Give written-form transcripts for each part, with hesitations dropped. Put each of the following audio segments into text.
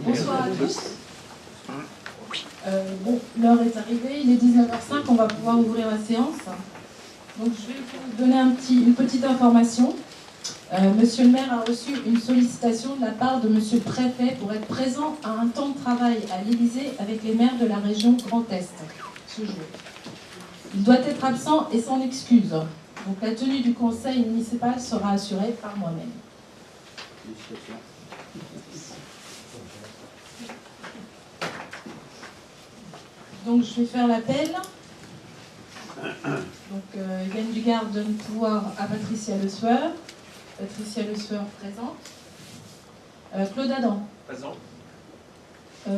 Bonsoir à tous. Bon, l'heure est arrivée, il est 19h05, on va pouvoir ouvrir la séance. Donc je vais vous donner une petite information. Monsieur le maire a reçu une sollicitation de la part de monsieur le préfet pour être présent à un temps de travail à l'Élysée avec les maires de la région Grand Est ce jour. Il doit être absent et s'en excuse. Donc la tenue du conseil municipal sera assurée par moi-même. Donc je vais faire l'appel. Donc Yann Dugard donne pouvoir à Patricia Le Sueur. Patricia Le Sueur présente. Claude Adam. Présent.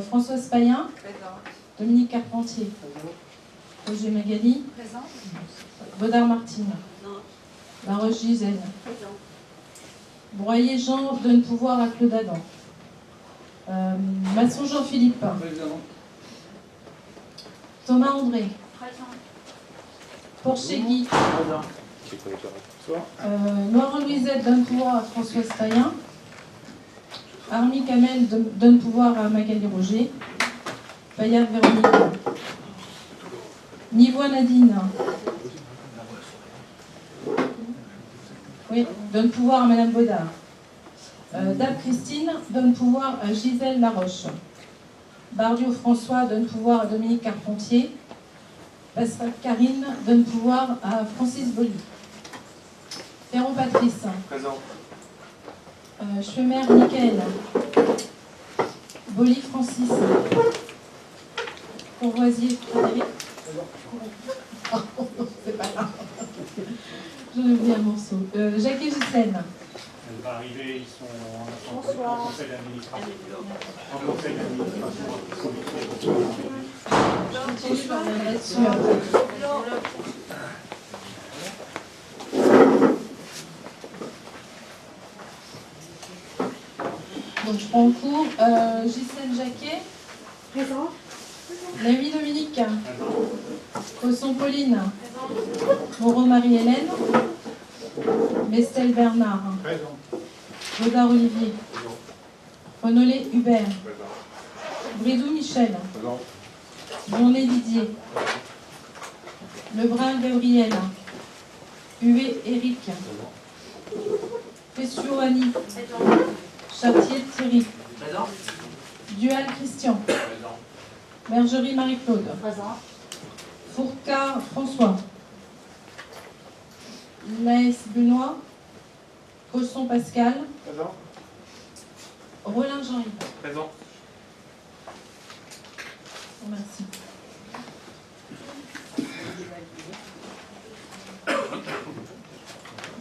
Françoise Payen. Présent. Dominique Carpentier. Présent. Roger Magali. Présent. Baudard Martine. Non. Laroche Gisèle. Présent. Broyer Jean donne pouvoir à Claude Adam. Masson Jean-Philippe. Présent. Thomas André. Présent. Porchegui. Présent. Noire-Louisette donne pouvoir à Françoise Payen. Armi Kamel donne pouvoir à Magali Roger. Payat Véronique. Nivois Nadine. Oui, donne pouvoir à Madame Baudard. Dame Christine donne pouvoir à Gisèle Laroche. Bardiot François donne pouvoir à Dominique Carpentier. Pascal Karine donne pouvoir à Francis Bolly. Ferron Patrice. Présent. Schwemer Michael. Bolly Francis. Courvoisier Frédéric. Pardon, c'est pas grave. J'en ai oublié un morceau. Jacques et Gisèle. Elle va arriver, ils sont en Bonsoir. conseil d'administration. En conseil d'administration. Je reviendrai dessus après. Donc je prends en cours. Gisèle Jacquet. Présent. Lamy Dominique. Cosson Pauline. Moreau Marie-Hélène. Mestel Bernard. Présent. Baudard Olivier. Renolé Hubert. Bridou Michel. Présent. Journée Didier. Lebrun Gabriel. Huet Éric. Pessio Annie. Présent. Chartier Thierry. Présent. Dual Christian. Présent. Bergerie Marie-Claude. Présent. Fourcard François. Laès Benoît. Cosson Pascal. Présent. Rolin Jean-Yves. Présent. Merci.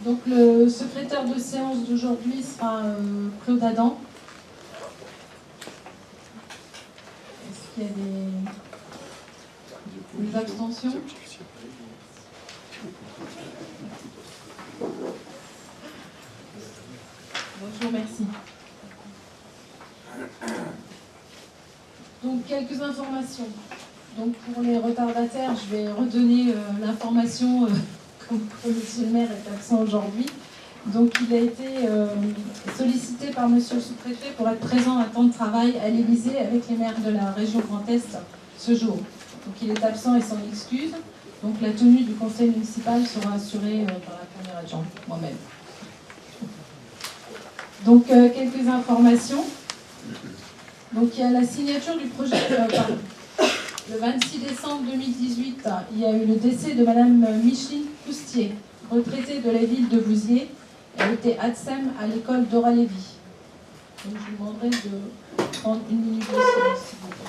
Donc le secrétaire de séance d'aujourd'hui sera Claude Adam. Est-ce qu'il y a des abstentions? Bon, je vous remercie. Donc quelques informations. Donc pour les retardataires, je vais redonner l'information comme monsieur le maire est absent aujourd'hui. Donc il a été sollicité par monsieur le sous-préfet pour être présent à temps de travail à l'Élysée avec les maires de la région Grand Est ce jour. Donc il est absent et s'en excuse. Donc la tenue du conseil municipal sera assurée par la première adjointe, moi-même. Donc quelques informations. Donc il y a la signature du projet. Le 26 décembre 2018, il y a eu le décès de Madame Micheline Poustier, retraitée de la ville de Vouziers. Elle était ATSEM à l'école Dora Lévy. Donc je vous demanderai de prendre une minute de silence, s'il vous plaît.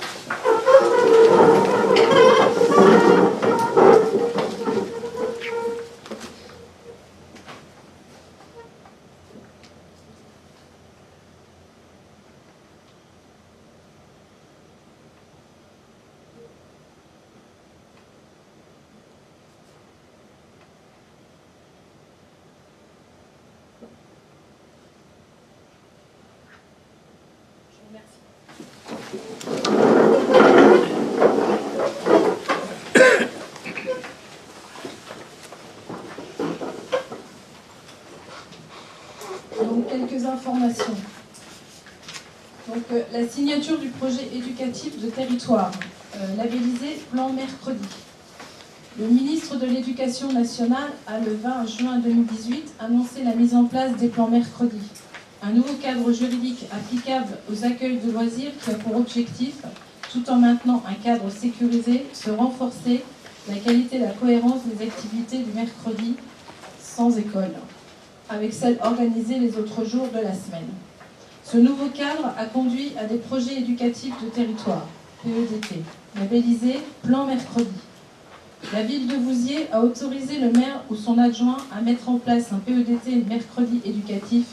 Je vous remercie. Donc, quelques informations. Donc, la signature du projet éducatif de territoire, labellisé Plan Mercredi. Le ministre de l'Éducation nationale a, le 20 juin 2018, annoncé la mise en place des plans Mercredi, un nouveau cadre juridique applicable aux accueils de loisirs qui a pour objectif, tout en maintenant un cadre sécurisé, se renforcer la qualité et la cohérence des activités du mercredi sans école, avec celles organisées les autres jours de la semaine. Ce nouveau cadre a conduit à des projets éducatifs de territoire, PEDT, labellisés Plan Mercredi. La ville de Vouziers a autorisé le maire ou son adjoint à mettre en place un PEDT mercredi éducatif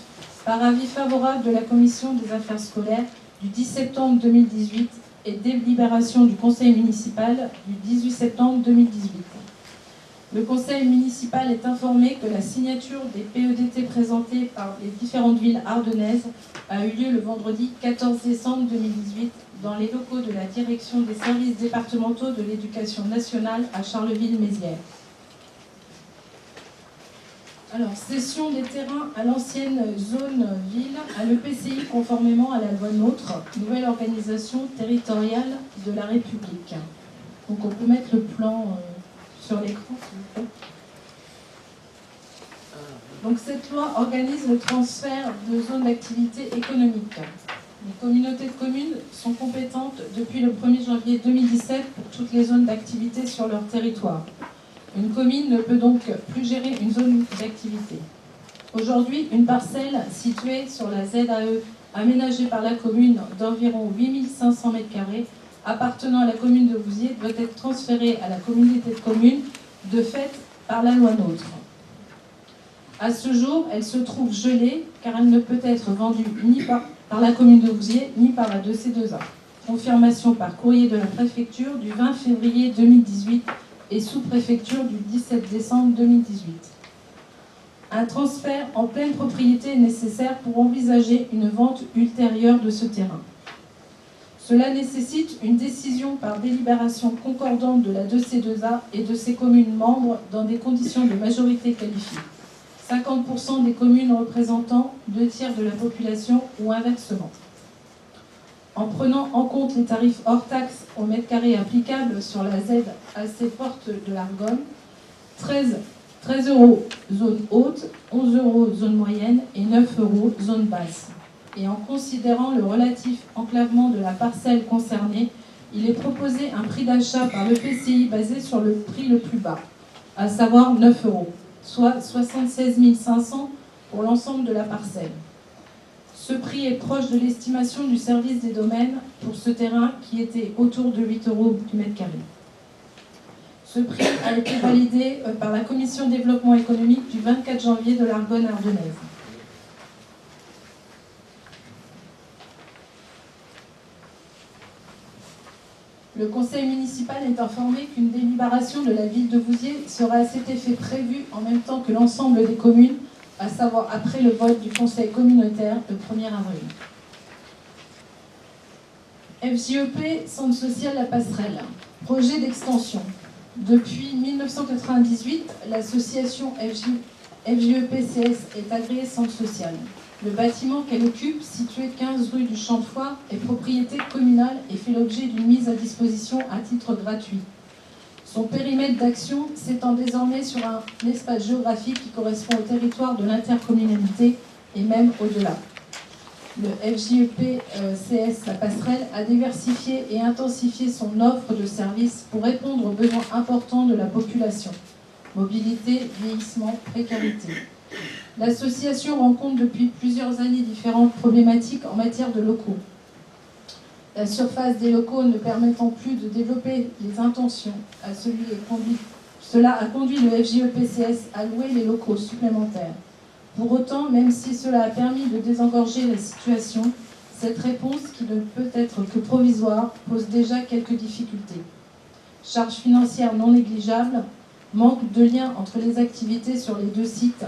par avis favorable de la Commission des affaires scolaires du 10 septembre 2018 et délibération du Conseil municipal du 18 septembre 2018. Le Conseil municipal est informé que la signature des PEDT présentés par les différentes villes ardennaises a eu lieu le vendredi 14 décembre 2018 dans les locaux de la Direction des services départementaux de l'éducation nationale à Charleville-Mézières. Alors, cession des terrains à l'ancienne zone ville à l'EPCI conformément à la loi NOTRe, nouvelle organisation territoriale de la République. Donc on peut mettre le plan sur l'écran, s'il vous plaît. Donc cette loi organise le transfert de zones d'activité économique. Les communautés de communes sont compétentes depuis le 1er janvier 2017 pour toutes les zones d'activité sur leur territoire. Une commune ne peut donc plus gérer une zone d'activité. Aujourd'hui, une parcelle située sur la ZAE aménagée par la commune d'environ 8500 m² appartenant à la commune de Vouziers doit être transférée à la communauté de communes de fait par la loi NOTRe. À ce jour, elle se trouve gelée car elle ne peut être vendue ni par la commune de Vouziers ni par la 2C2A. Confirmation par courrier de la préfecture du 20 février 2018 et sous-préfecture du 17 décembre 2018. Un transfert en pleine propriété est nécessaire pour envisager une vente ultérieure de ce terrain. Cela nécessite une décision par délibération concordante de la 2C2A et de ses communes membres dans des conditions de majorité qualifiée. 50% des communes représentant 2/3 de la population ou inversement. En prenant en compte les tarifs hors taxes au mètre carré applicables sur la ZAC Porte de l'Argonne, 13 € zone haute, 11 € zone moyenne et 9 € zone basse. Et en considérant le relatif enclavement de la parcelle concernée, il est proposé un prix d'achat par le PCI basé sur le prix le plus bas, à savoir 9 €, soit 76 500 pour l'ensemble de la parcelle. Ce prix est proche de l'estimation du service des domaines pour ce terrain qui était autour de 8 € du mètre carré. Ce prix a été validé par la Commission développement économique du 24 janvier de l'Argonne ardennaise. Le conseil municipal est informé qu'une délibération de la ville de Vouziers sera à cet effet prévue en même temps que l'ensemble des communes, à savoir après le vote du conseil communautaire le 1er avril. FJEP, Centre social La Passerelle, projet d'extension. Depuis 1998, l'association FJEP-CS est agréée Centre social. Le bâtiment qu'elle occupe, situé 15 rue du Champ de Foire, est propriété communale et fait l'objet d'une mise à disposition à titre gratuit. Son périmètre d'action s'étend désormais sur un espace géographique qui correspond au territoire de l'intercommunalité et même au-delà. Le FJEP-CS La Passerelle a diversifié et intensifié son offre de services pour répondre aux besoins importants de la population. Mobilité, vieillissement, précarité. L'association rencontre depuis plusieurs années différentes problématiques en matière de locaux. La surface des locaux ne permettant plus de développer les intentions, cela a conduit le FJEP-CS à louer les locaux supplémentaires. Pour autant, même si cela a permis de désengorger la situation, cette réponse, qui ne peut être que provisoire, pose déjà quelques difficultés. Charges financières non négligeables, manque de lien entre les activités sur les deux sites.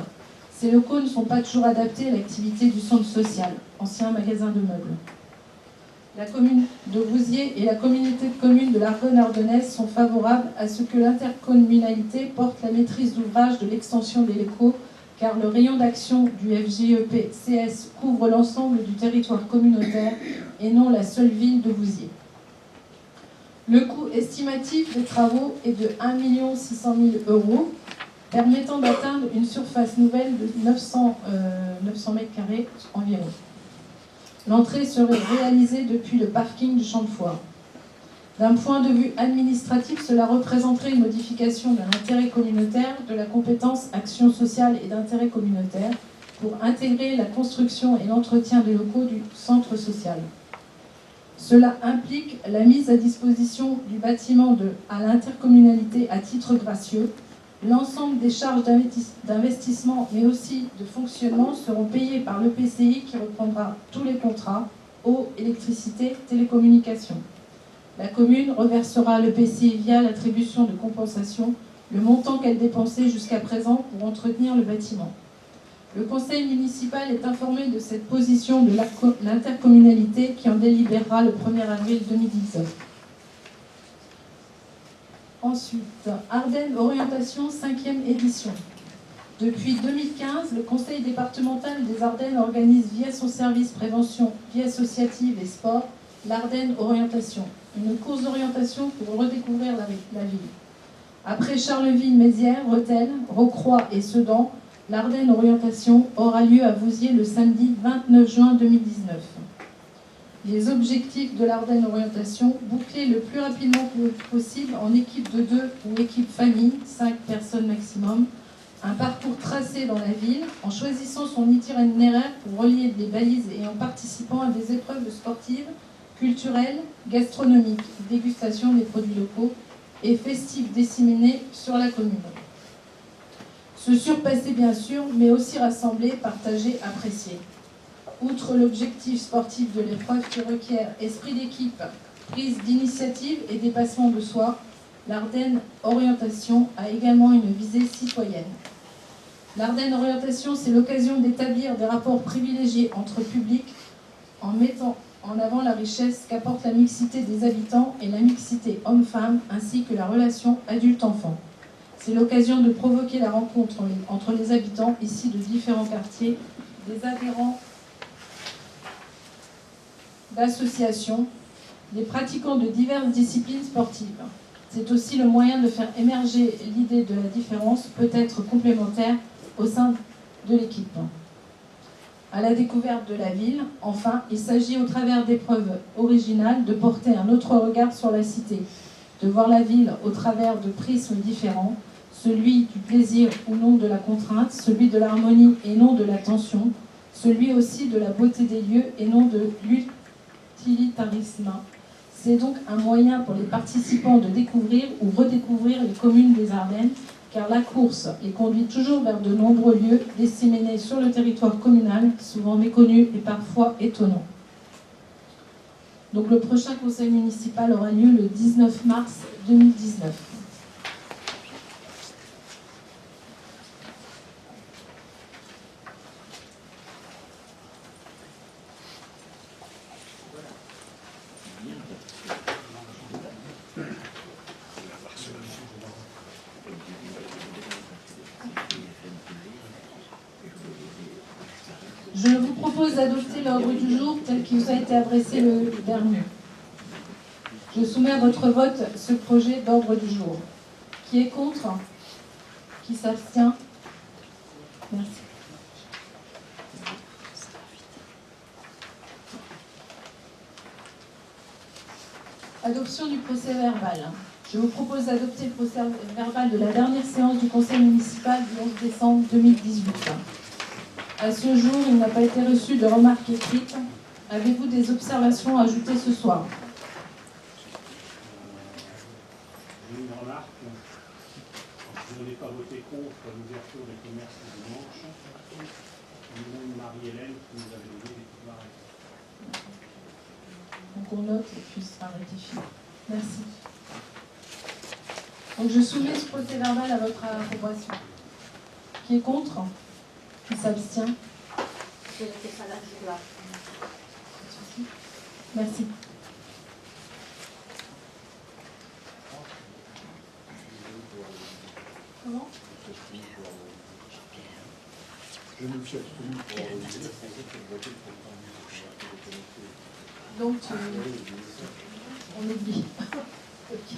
Ces locaux ne sont pas toujours adaptés à l'activité du centre social, ancien magasin de meubles. La commune de Vouziers et la communauté de communes de l'Argonne ardennaise sont favorables à ce que l'intercommunalité porte la maîtrise d'ouvrage de l'extension des locaux car le rayon d'action du FJEP-CS couvre l'ensemble du territoire communautaire et non la seule ville de Vouziers. Le coût estimatif des travaux est de 1 600 000 €, permettant d'atteindre une surface nouvelle de 900 m² environ. L'entrée serait réalisée depuis le parking du champ de foire. D'un point de vue administratif, cela représenterait une modification de l'intérêt communautaire de la compétence action sociale et d'intérêt communautaire pour intégrer la construction et l'entretien des locaux du centre social. Cela implique la mise à disposition du bâtiment à l'intercommunalité à titre gracieux. L'ensemble des charges d'investissement, mais aussi de fonctionnement, seront payées par l'EPCI qui reprendra tous les contrats, eau, électricité, télécommunications. La commune reversera à l'EPCI via l'attribution de compensation le montant qu'elle dépensait jusqu'à présent pour entretenir le bâtiment. Le conseil municipal est informé de cette position de l'intercommunalité qui en délibérera le 1er avril 2019. Ensuite, Ardennes Orientation 5e édition. Depuis 2015, le conseil départemental des Ardennes organise via son service prévention, vie associative et sport, l'Ardennes Orientation, une course d'orientation pour redécouvrir la ville. Après Charleville-Mézières, Rethel, Rocroi et Sedan, l'Ardennes Orientation aura lieu à Vouziers le samedi 29 juin 2019. Les objectifs de l'Ardennes Orientation, boucler le plus rapidement possible en équipe de 2 ou équipe famille, 5 personnes maximum, un parcours tracé dans la ville en choisissant son itinéraire pour relier les balises et en participant à des épreuves sportives, culturelles, gastronomiques, dégustation des produits locaux et festives disséminés sur la commune. Se surpasser bien sûr, mais aussi rassembler, partager, apprécier. Outre l'objectif sportif de l'épreuve qui requiert esprit d'équipe, prise d'initiative et dépassement de soi, l'Ardennes Orientation a également une visée citoyenne. L'Ardennes Orientation, c'est l'occasion d'établir des rapports privilégiés entre publics en mettant en avant la richesse qu'apporte la mixité des habitants et la mixité homme-femme, ainsi que la relation adulte-enfant. C'est l'occasion de provoquer la rencontre entre les habitants ici de différents quartiers, des adhérents d'associations, des pratiquants de diverses disciplines sportives. C'est aussi le moyen de faire émerger l'idée de la différence, peut-être complémentaire, au sein de l'équipe. À la découverte de la ville, enfin, il s'agit au travers d'épreuves originales de porter un autre regard sur la cité, de voir la ville au travers de prismes différents, celui du plaisir ou non de la contrainte, celui de l'harmonie et non de la tension, celui aussi de la beauté des lieux et non de l'utilitarisme. C'est donc un moyen pour les participants de découvrir ou redécouvrir les communes des Ardennes, car la course les conduit toujours vers de nombreux lieux disséminés sur le territoire communal, souvent méconnus et parfois étonnants. Donc le prochain conseil municipal aura lieu le 19 mars 2019. Je vous propose d'adopter l'ordre du jour tel qu'il vous a été adressé le dernier. Je soumets à votre vote ce projet d'ordre du jour. Qui est contre? Qui s'abstient? Merci. Adoption du procès verbal. Je vous propose d'adopter le procès verbal de la dernière séance du conseil municipal du 11 décembre 2018. À ce jour, il n'a pas été reçu de remarques écrites. Avez-vous des observations à ajouter ce soir? J'ai une remarque. Je n'ai pas voté contre l'ouverture des commerces le dimanche. Nous, Marie-Hélène, qui nous avait donné des pouvoirs. Donc on note et puis ce sera rectifié. Merci. Donc je soumets ce procès verbal à votre approbation. Qui est contre? Qui s'abstient? Merci. Comment? Je me suis abstenu pour dire. Donc, on oublie. Ok.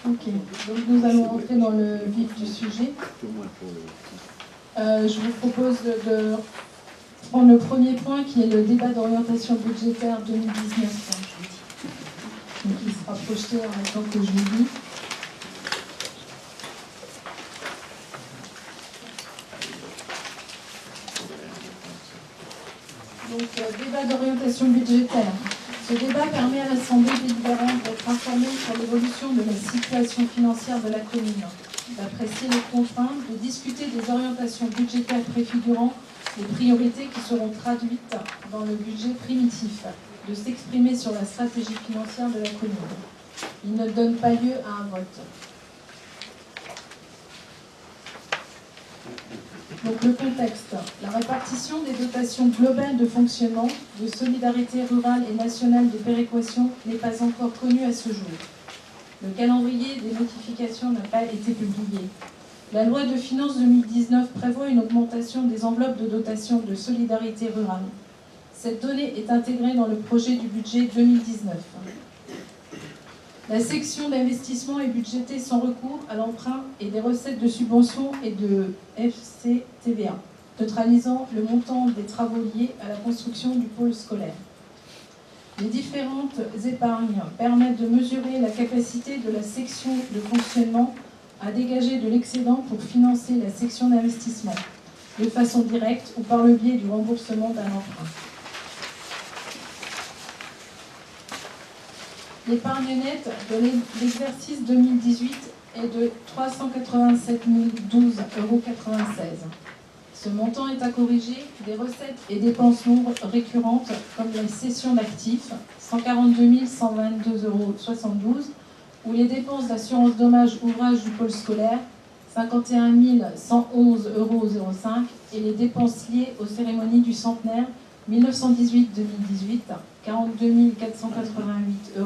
Ok, donc nous allons rentrer dans le vif du sujet. Je vous propose de prendre le premier point qui est le débat d'orientation budgétaire 2019. Donc il sera projeté en même temps que je vous dis. Donc, débat d'orientation budgétaire. Ce débat permet à l'Assemblée délibérante d'être informée sur l'évolution de la situation financière de la commune, d'apprécier les contraintes, de discuter des orientations budgétaires préfigurant les priorités qui seront traduites dans le budget primitif, de s'exprimer sur la stratégie financière de la commune. Il ne donne pas lieu à un vote. Donc le contexte, la répartition des dotations globales de fonctionnement, de solidarité rurale et nationale de péréquation n'est pas encore connue à ce jour. Le calendrier des notifications n'a pas été publié. La loi de finances 2019 prévoit une augmentation des enveloppes de dotation de solidarité rurale. Cette donnée est intégrée dans le projet du budget 2019. La section d'investissement est budgétée sans recours à l'emprunt et des recettes de subvention et de FCTVA, neutralisant le montant des travaux liés à la construction du pôle scolaire. Les différentes épargnes permettent de mesurer la capacité de la section de fonctionnement à dégager de l'excédent pour financer la section d'investissement, de façon directe ou par le biais du remboursement d'un emprunt. L'épargne nette de l'exercice 2018 est de 387 012,96 €. Ce montant est à corriger des recettes et dépenses non récurrentes comme la cession d'actifs, 142 122,72 € ou les dépenses d'assurance dommages ouvrage du pôle scolaire, 51 111,05 € et les dépenses liées aux cérémonies du centenaire 1918-2018, 42 488,92 €.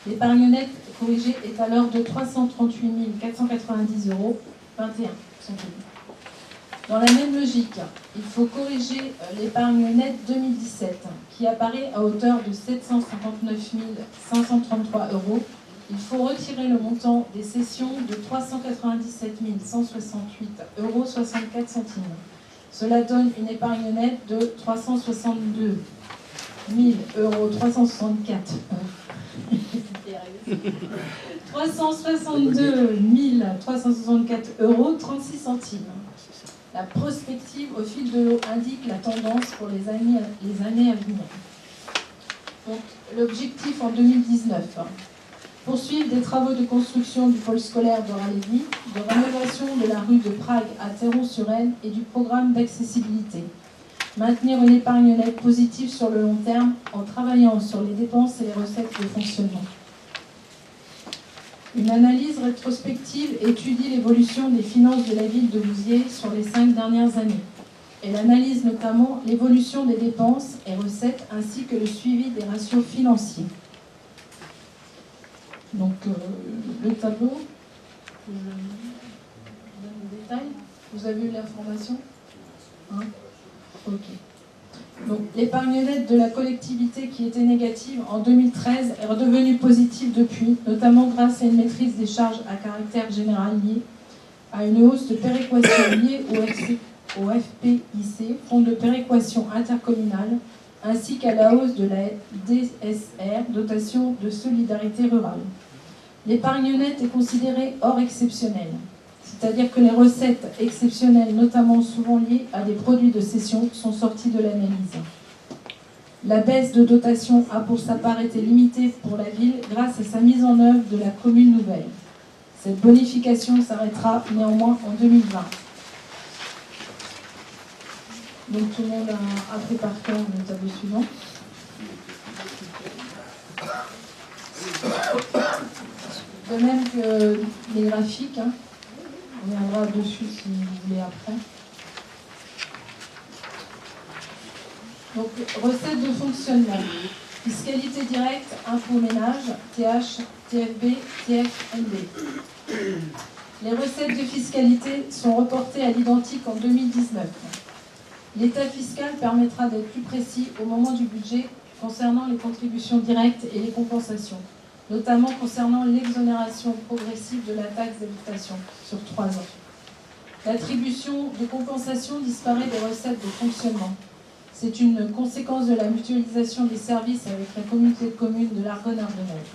L'épargne nette corrigée est alors de 338 490,21 €. Dans la même logique, il faut corriger l'épargne nette 2017, qui apparaît à hauteur de 759 533 €. Il faut retirer le montant des cessions de 397 168,64 €. Cela donne une épargne nette de 362 364 €, La prospective au fil de l'eau indique la tendance pour les années à venir. Donc, l'objectif en 2019, poursuivre des travaux de construction du pôle scolaire de Ralévy, de rénovation de la rue de Prague à Théron-sur-Aisne et du programme d'accessibilité. Maintenir une épargne nette positive sur le long terme en travaillant sur les dépenses et les recettes de fonctionnement. Une analyse rétrospective étudie l'évolution des finances de la ville de Vouziers sur les 5 dernières années. Elle analyse notamment l'évolution des dépenses et recettes ainsi que le suivi des ratios financiers. Donc, le tableau, je donne le détail. Vous avez eu l'information, hein? Ok. Donc, l'épargne nette de la collectivité qui était négative en 2013 est redevenue positive depuis, notamment grâce à une maîtrise des charges à caractère général liée à une hausse de péréquation liée au FPIC, Fonds de péréquation intercommunale, ainsi qu'à la hausse de la DSR, dotation de solidarité rurale. L'épargne nette est considérée hors exceptionnel, c'est-à-dire que les recettes exceptionnelles, notamment souvent liées à des produits de cession, sont sorties de l'analyse. La baisse de dotation a pour sa part été limitée pour la ville grâce à sa mise en œuvre de la commune nouvelle. Cette bonification s'arrêtera néanmoins en 2020. Donc tout le monde a pris par cœur le tableau suivant. De même que les graphiques, hein. On reviendra dessus si vous voulez après. Donc, recettes de fonctionnement. Fiscalité directe, impôt ménage, TH, TFB, TFNB. Les recettes de fiscalité sont reportées à l'identique en 2019. L'état fiscal permettra d'être plus précis au moment du budget concernant les contributions directes et les compensations, notamment concernant l'exonération progressive de la taxe d'habitation sur 3 ans. L'attribution de compensation disparaît des recettes de fonctionnement. C'est une conséquence de la mutualisation des services avec la communauté de communes de l'Argonne-Ardennaises.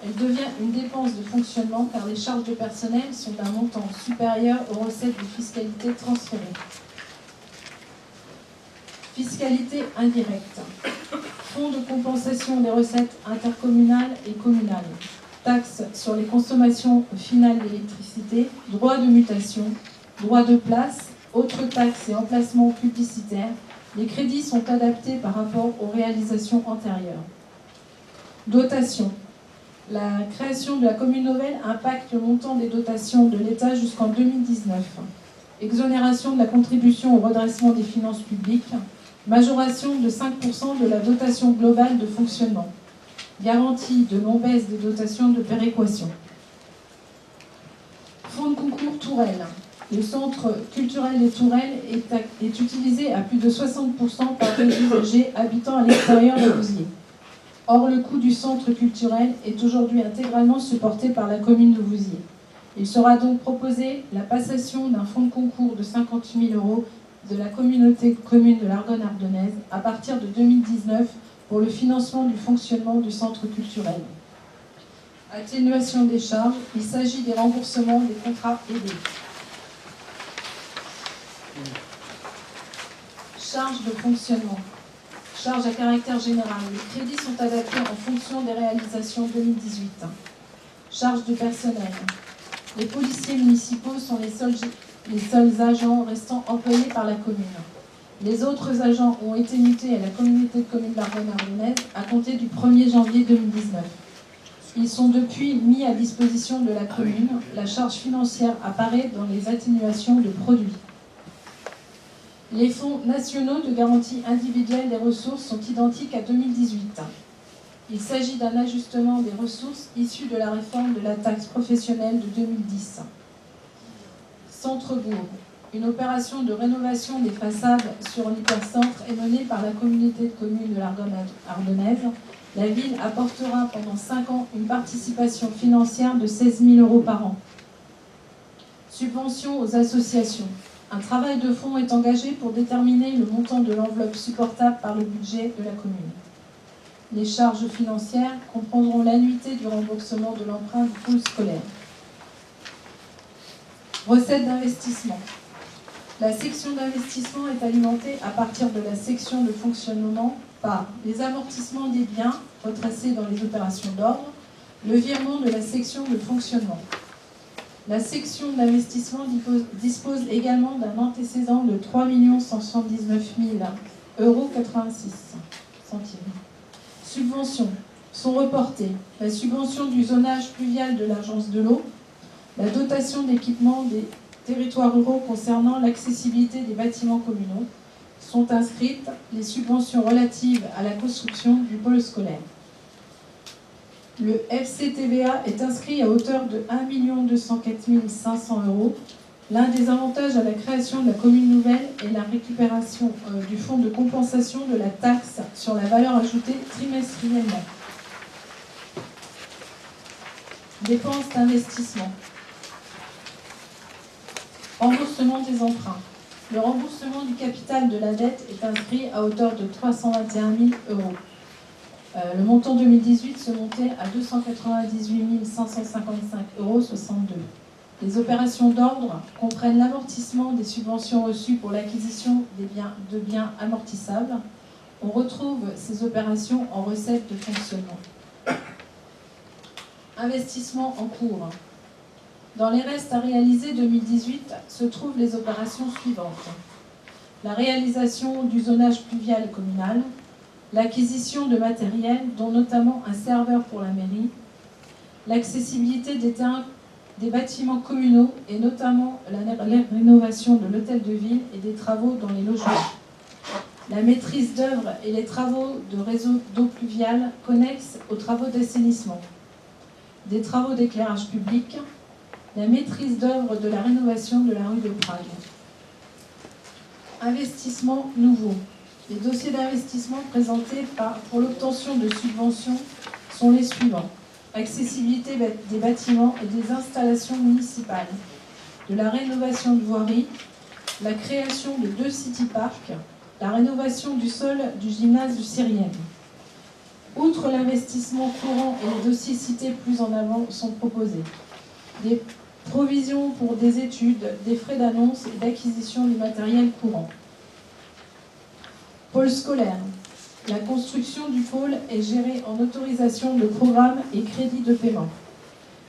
Elle devient une dépense de fonctionnement car les charges de personnel sont d'un montant supérieur aux recettes de fiscalité transférées. Fiscalité indirecte. Fonds de compensation des recettes intercommunales et communales. Taxes sur les consommations finales d'électricité, droits de mutation, droits de place, autres taxes et emplacements publicitaires. Les crédits sont adaptés par rapport aux réalisations antérieures. Dotation. La création de la commune nouvelle impacte le montant des dotations de l'État jusqu'en 2019. Exonération de la contribution au redressement des finances publiques. Majoration de 5% de la dotation globale de fonctionnement. Garantie de non-baisse des dotations de péréquation. Fonds de concours Tourelle. Le centre culturel des Tourelles est utilisé à plus de 60% par des usagers habitant à l'extérieur de Vouziers. Or, le coût du centre culturel est aujourd'hui intégralement supporté par la commune de Vouziers. Il sera donc proposé la passation d'un fonds de concours de 50 000 € de la communauté de communes de l'Argonne-Ardennaise à partir de 2019 pour le financement du fonctionnement du centre culturel. Atténuation des charges, il s'agit des remboursements des contrats aidés. Charges de fonctionnement. Charges à caractère général. Les crédits sont adaptés en fonction des réalisations 2018. Charges de personnel. Les policiers municipaux sont les seuls agents restant employés par la commune. Les autres agents ont été mutés à la communauté de communes de l'Argonne-Ardennaise à compter du 1er janvier 2019. Ils sont depuis mis à disposition de la commune. La charge financière apparaît dans les atténuations de produits. Les fonds nationaux de garantie individuelle des ressources sont identiques à 2018. Il s'agit d'un ajustement des ressources issues de la réforme de la taxe professionnelle de 2010. Centre-bourg. Une opération de rénovation des façades sur l'hypercentre est menée par la communauté de communes de l'Argonne-Ardennaise. La ville apportera pendant 5 ans une participation financière de 16 000 € par an. Subventions aux associations. Un travail de fond est engagé pour déterminer le montant de l'enveloppe supportable par le budget de la commune. Les charges financières comprendront l'annuité du remboursement de l'emprunt du pool scolaire. Recettes d'investissement. La section d'investissement est alimentée à partir de la section de fonctionnement par les amortissements des biens retracés dans les opérations d'ordre, le virement de la section de fonctionnement. La section d'investissement dispose également d'un antécédent de 3 179 €86. Subventions sont reportées. La subvention du zonage pluvial de l'agence de l'eau, la dotation d'équipement des territoires ruraux concernant l'accessibilité des bâtiments communaux sont inscrites les subventions relatives à la construction du pôle scolaire. Le FCTVA est inscrit à hauteur de 1 204 500 €. L'un des avantages à la création de la commune nouvelle est la récupération du fonds de compensation de la taxe sur la valeur ajoutée trimestriellement. Dépenses d'investissement. Remboursement des emprunts. Le remboursement du capital de la dette est inscrit à hauteur de 321 000 €. Le montant 2018 se montait à 298 555,62 €. Les opérations d'ordre comprennent l'amortissement des subventions reçues pour l'acquisition de biens amortissables. On retrouve ces opérations en recettes de fonctionnement. Investissement en cours. Dans les restes à réaliser 2018 se trouvent les opérations suivantes. La réalisation du zonage pluvial communal, l'acquisition de matériel, dont notamment un serveur pour la mairie, l'accessibilité des terrains des bâtiments communaux et notamment la rénovation de l'hôtel de ville et des travaux dans les logements. La maîtrise d'œuvre et les travaux de réseau d'eau pluviale connexes aux travaux d'assainissement. Des travaux d'éclairage public. La maîtrise d'œuvre de la rénovation de la rue de Prague. Investissements nouveaux. Les dossiers d'investissement présentés pour l'obtention de subventions sont les suivants. Accessibilité des bâtiments et des installations municipales. De la rénovation de voirie. La création de 2 city-parks. La rénovation du sol du gymnase du Syrienne. Outre l'investissement courant et les dossiers cités plus en avant sont proposés. Des provisions pour des études, des frais d'annonce et d'acquisition du matériel courant. Pôle scolaire. La construction du pôle est gérée en autorisation de programme et crédit de paiement.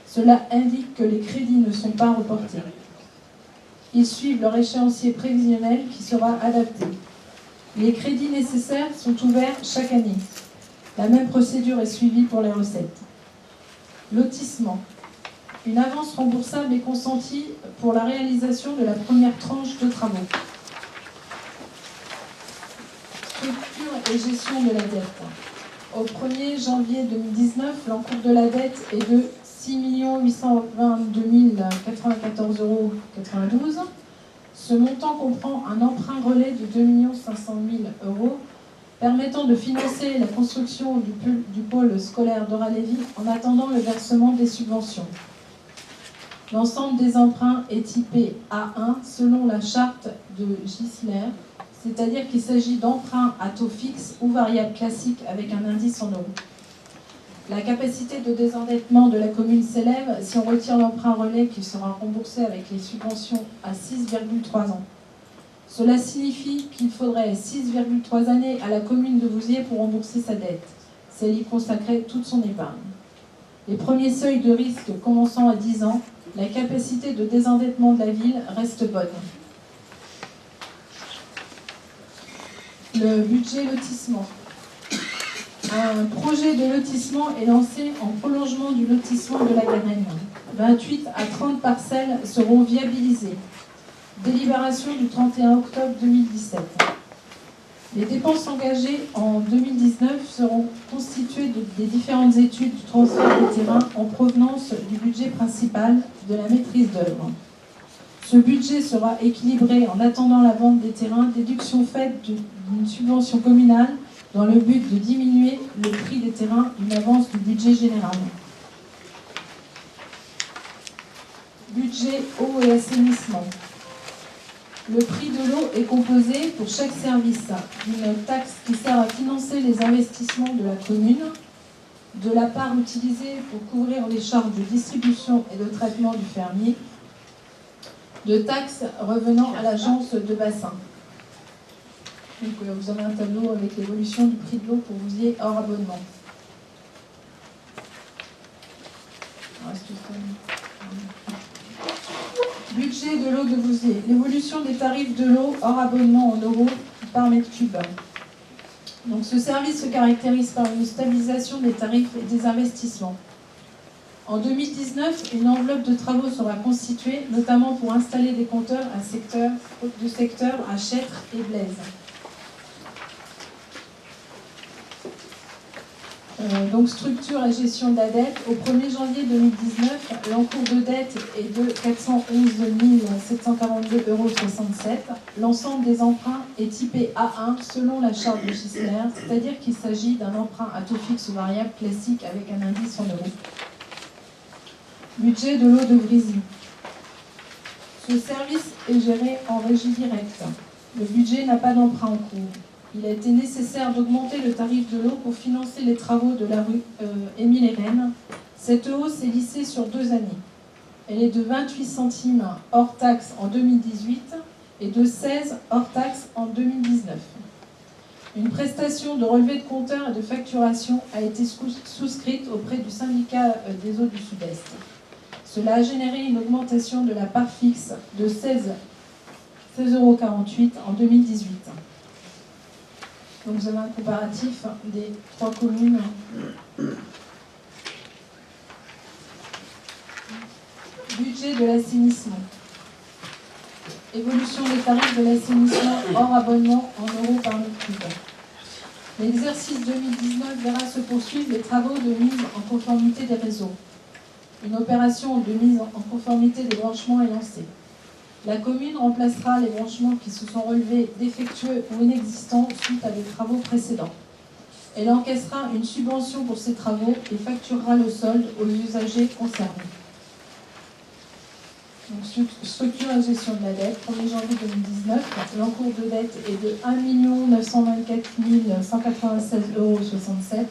Cela indique que les crédits ne sont pas reportés. Ils suivent leur échéancier prévisionnel qui sera adapté. Les crédits nécessaires sont ouverts chaque année. La même procédure est suivie pour les recettes. Lotissement. Une avance remboursable est consentie pour la réalisation de la première tranche de travaux. Structure et gestion de la dette. Au 1er janvier 2019, l'encours de la dette est de 6 822 094,92 €. Ce montant comprend un emprunt relais de 2 500 000 € permettant de financer la construction du pôle scolaire d'Ora-Lévy en attendant le versement des subventions. L'ensemble des emprunts est typé A1 selon la charte de Gisler, c'est-à-dire qu'il s'agit d'emprunts à taux fixe ou variable classique avec un indice en euros. La capacité de désendettement de la commune s'élève, si on retire l'emprunt relais qui sera remboursé avec les subventions, à 6,3 ans. Cela signifie qu'il faudrait 6,3 années à la commune de Vouziers pour rembourser sa dette, si elle y consacrait toute son épargne. Les premiers seuils de risque commençant à 10 ans, la capacité de désendettement de la ville reste bonne. Le budget lotissement. Un projet de lotissement est lancé en prolongement du lotissement de la Garenne. 28 à 30 parcelles seront viabilisées. Délibération du 31 octobre 2017. Les dépenses engagées en 2019 seront constituées des différentes études du transfert des terrains en provenance du budget principal de la maîtrise d'œuvre. Ce budget sera équilibré en attendant la vente des terrains, déduction faite d'une subvention communale dans le but de diminuer le prix des terrains d'une avance du budget général. Budget eau et assainissement. Le prix de l'eau est composé pour chaque service d'une taxe qui sert à financer les investissements de la commune, de la part utilisée pour couvrir les charges de distribution et de traitement du fermier, de taxes revenant à l'agence de bassin. Donc, vous avez un tableau avec l'évolution du prix de l'eau pour Vouziers hors abonnement. Budget de l'eau de Vouziers. L'évolution des tarifs de l'eau hors abonnement en euros par mètre cube. Donc, ce service se caractérise par une stabilisation des tarifs et des investissements. En 2019, une enveloppe de travaux sera constituée, notamment pour installer des compteurs de secteur à Chêtres et Blaise. Donc, structure et gestion de la dette. Au 1er janvier 2019, l'encours de dette est de 411 742,67 €. L'ensemble des emprunts est typé A1 selon la charte de Gisler, c'est-à-dire qu'il s'agit d'un emprunt à taux fixe ou variable classique avec un indice en euros. Budget de l'eau de Vrizy. Ce service est géré en régie directe. Le budget n'a pas d'emprunt en cours. Il a été nécessaire d'augmenter le tarif de l'eau pour financer les travaux de la rue Émile et Rennes. Cette hausse est lissée sur 2 années. Elle est de 28 centimes hors taxe en 2018 et de 16 hors taxe en 2019. Une prestation de relevé de compteur et de facturation a été souscrite auprès du syndicat des eaux du Sud-Est. Cela a généré une augmentation de la part fixe de 16,48 € en 2018. Donc vous avez un comparatif des 3 communes. Budget de l'assainissement. Évolution des tarifs de l'assainissement hors abonnement en euros par mètre suivant. L'exercice 2019 verra se poursuivre les travaux de mise en conformité des réseaux. Une opération de mise en conformité des branchements est lancée. La commune remplacera les branchements qui se sont relevés défectueux ou inexistants suite à des travaux précédents. Elle encaissera une subvention pour ces travaux et facturera le solde aux usagers concernés. Donc, structure et gestion de la dette, 1er janvier 2019, l'encours de dette est de 1 924 196,67 €.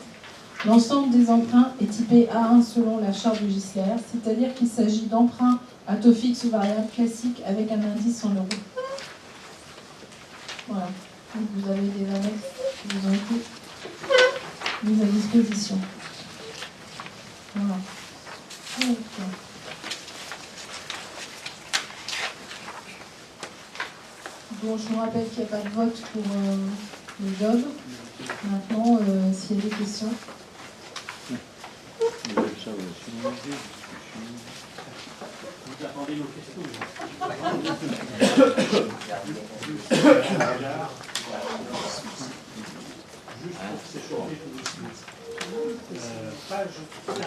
L'ensemble des emprunts est typé A1 selon la charte du GISLER, c'est-à-dire qu'il s'agit d'emprunts à taux fixe ou variable classique avec un indice en euros. Voilà. Donc vous avez des annexes qui vous ont été mises à disposition. Voilà. Donc, bon, je vous rappelle qu'il n'y a pas de vote pour le job. Maintenant, s'il y a des questions. Vous attendez nos questions. Juste pour s'échauffer tout de suite. Page 4.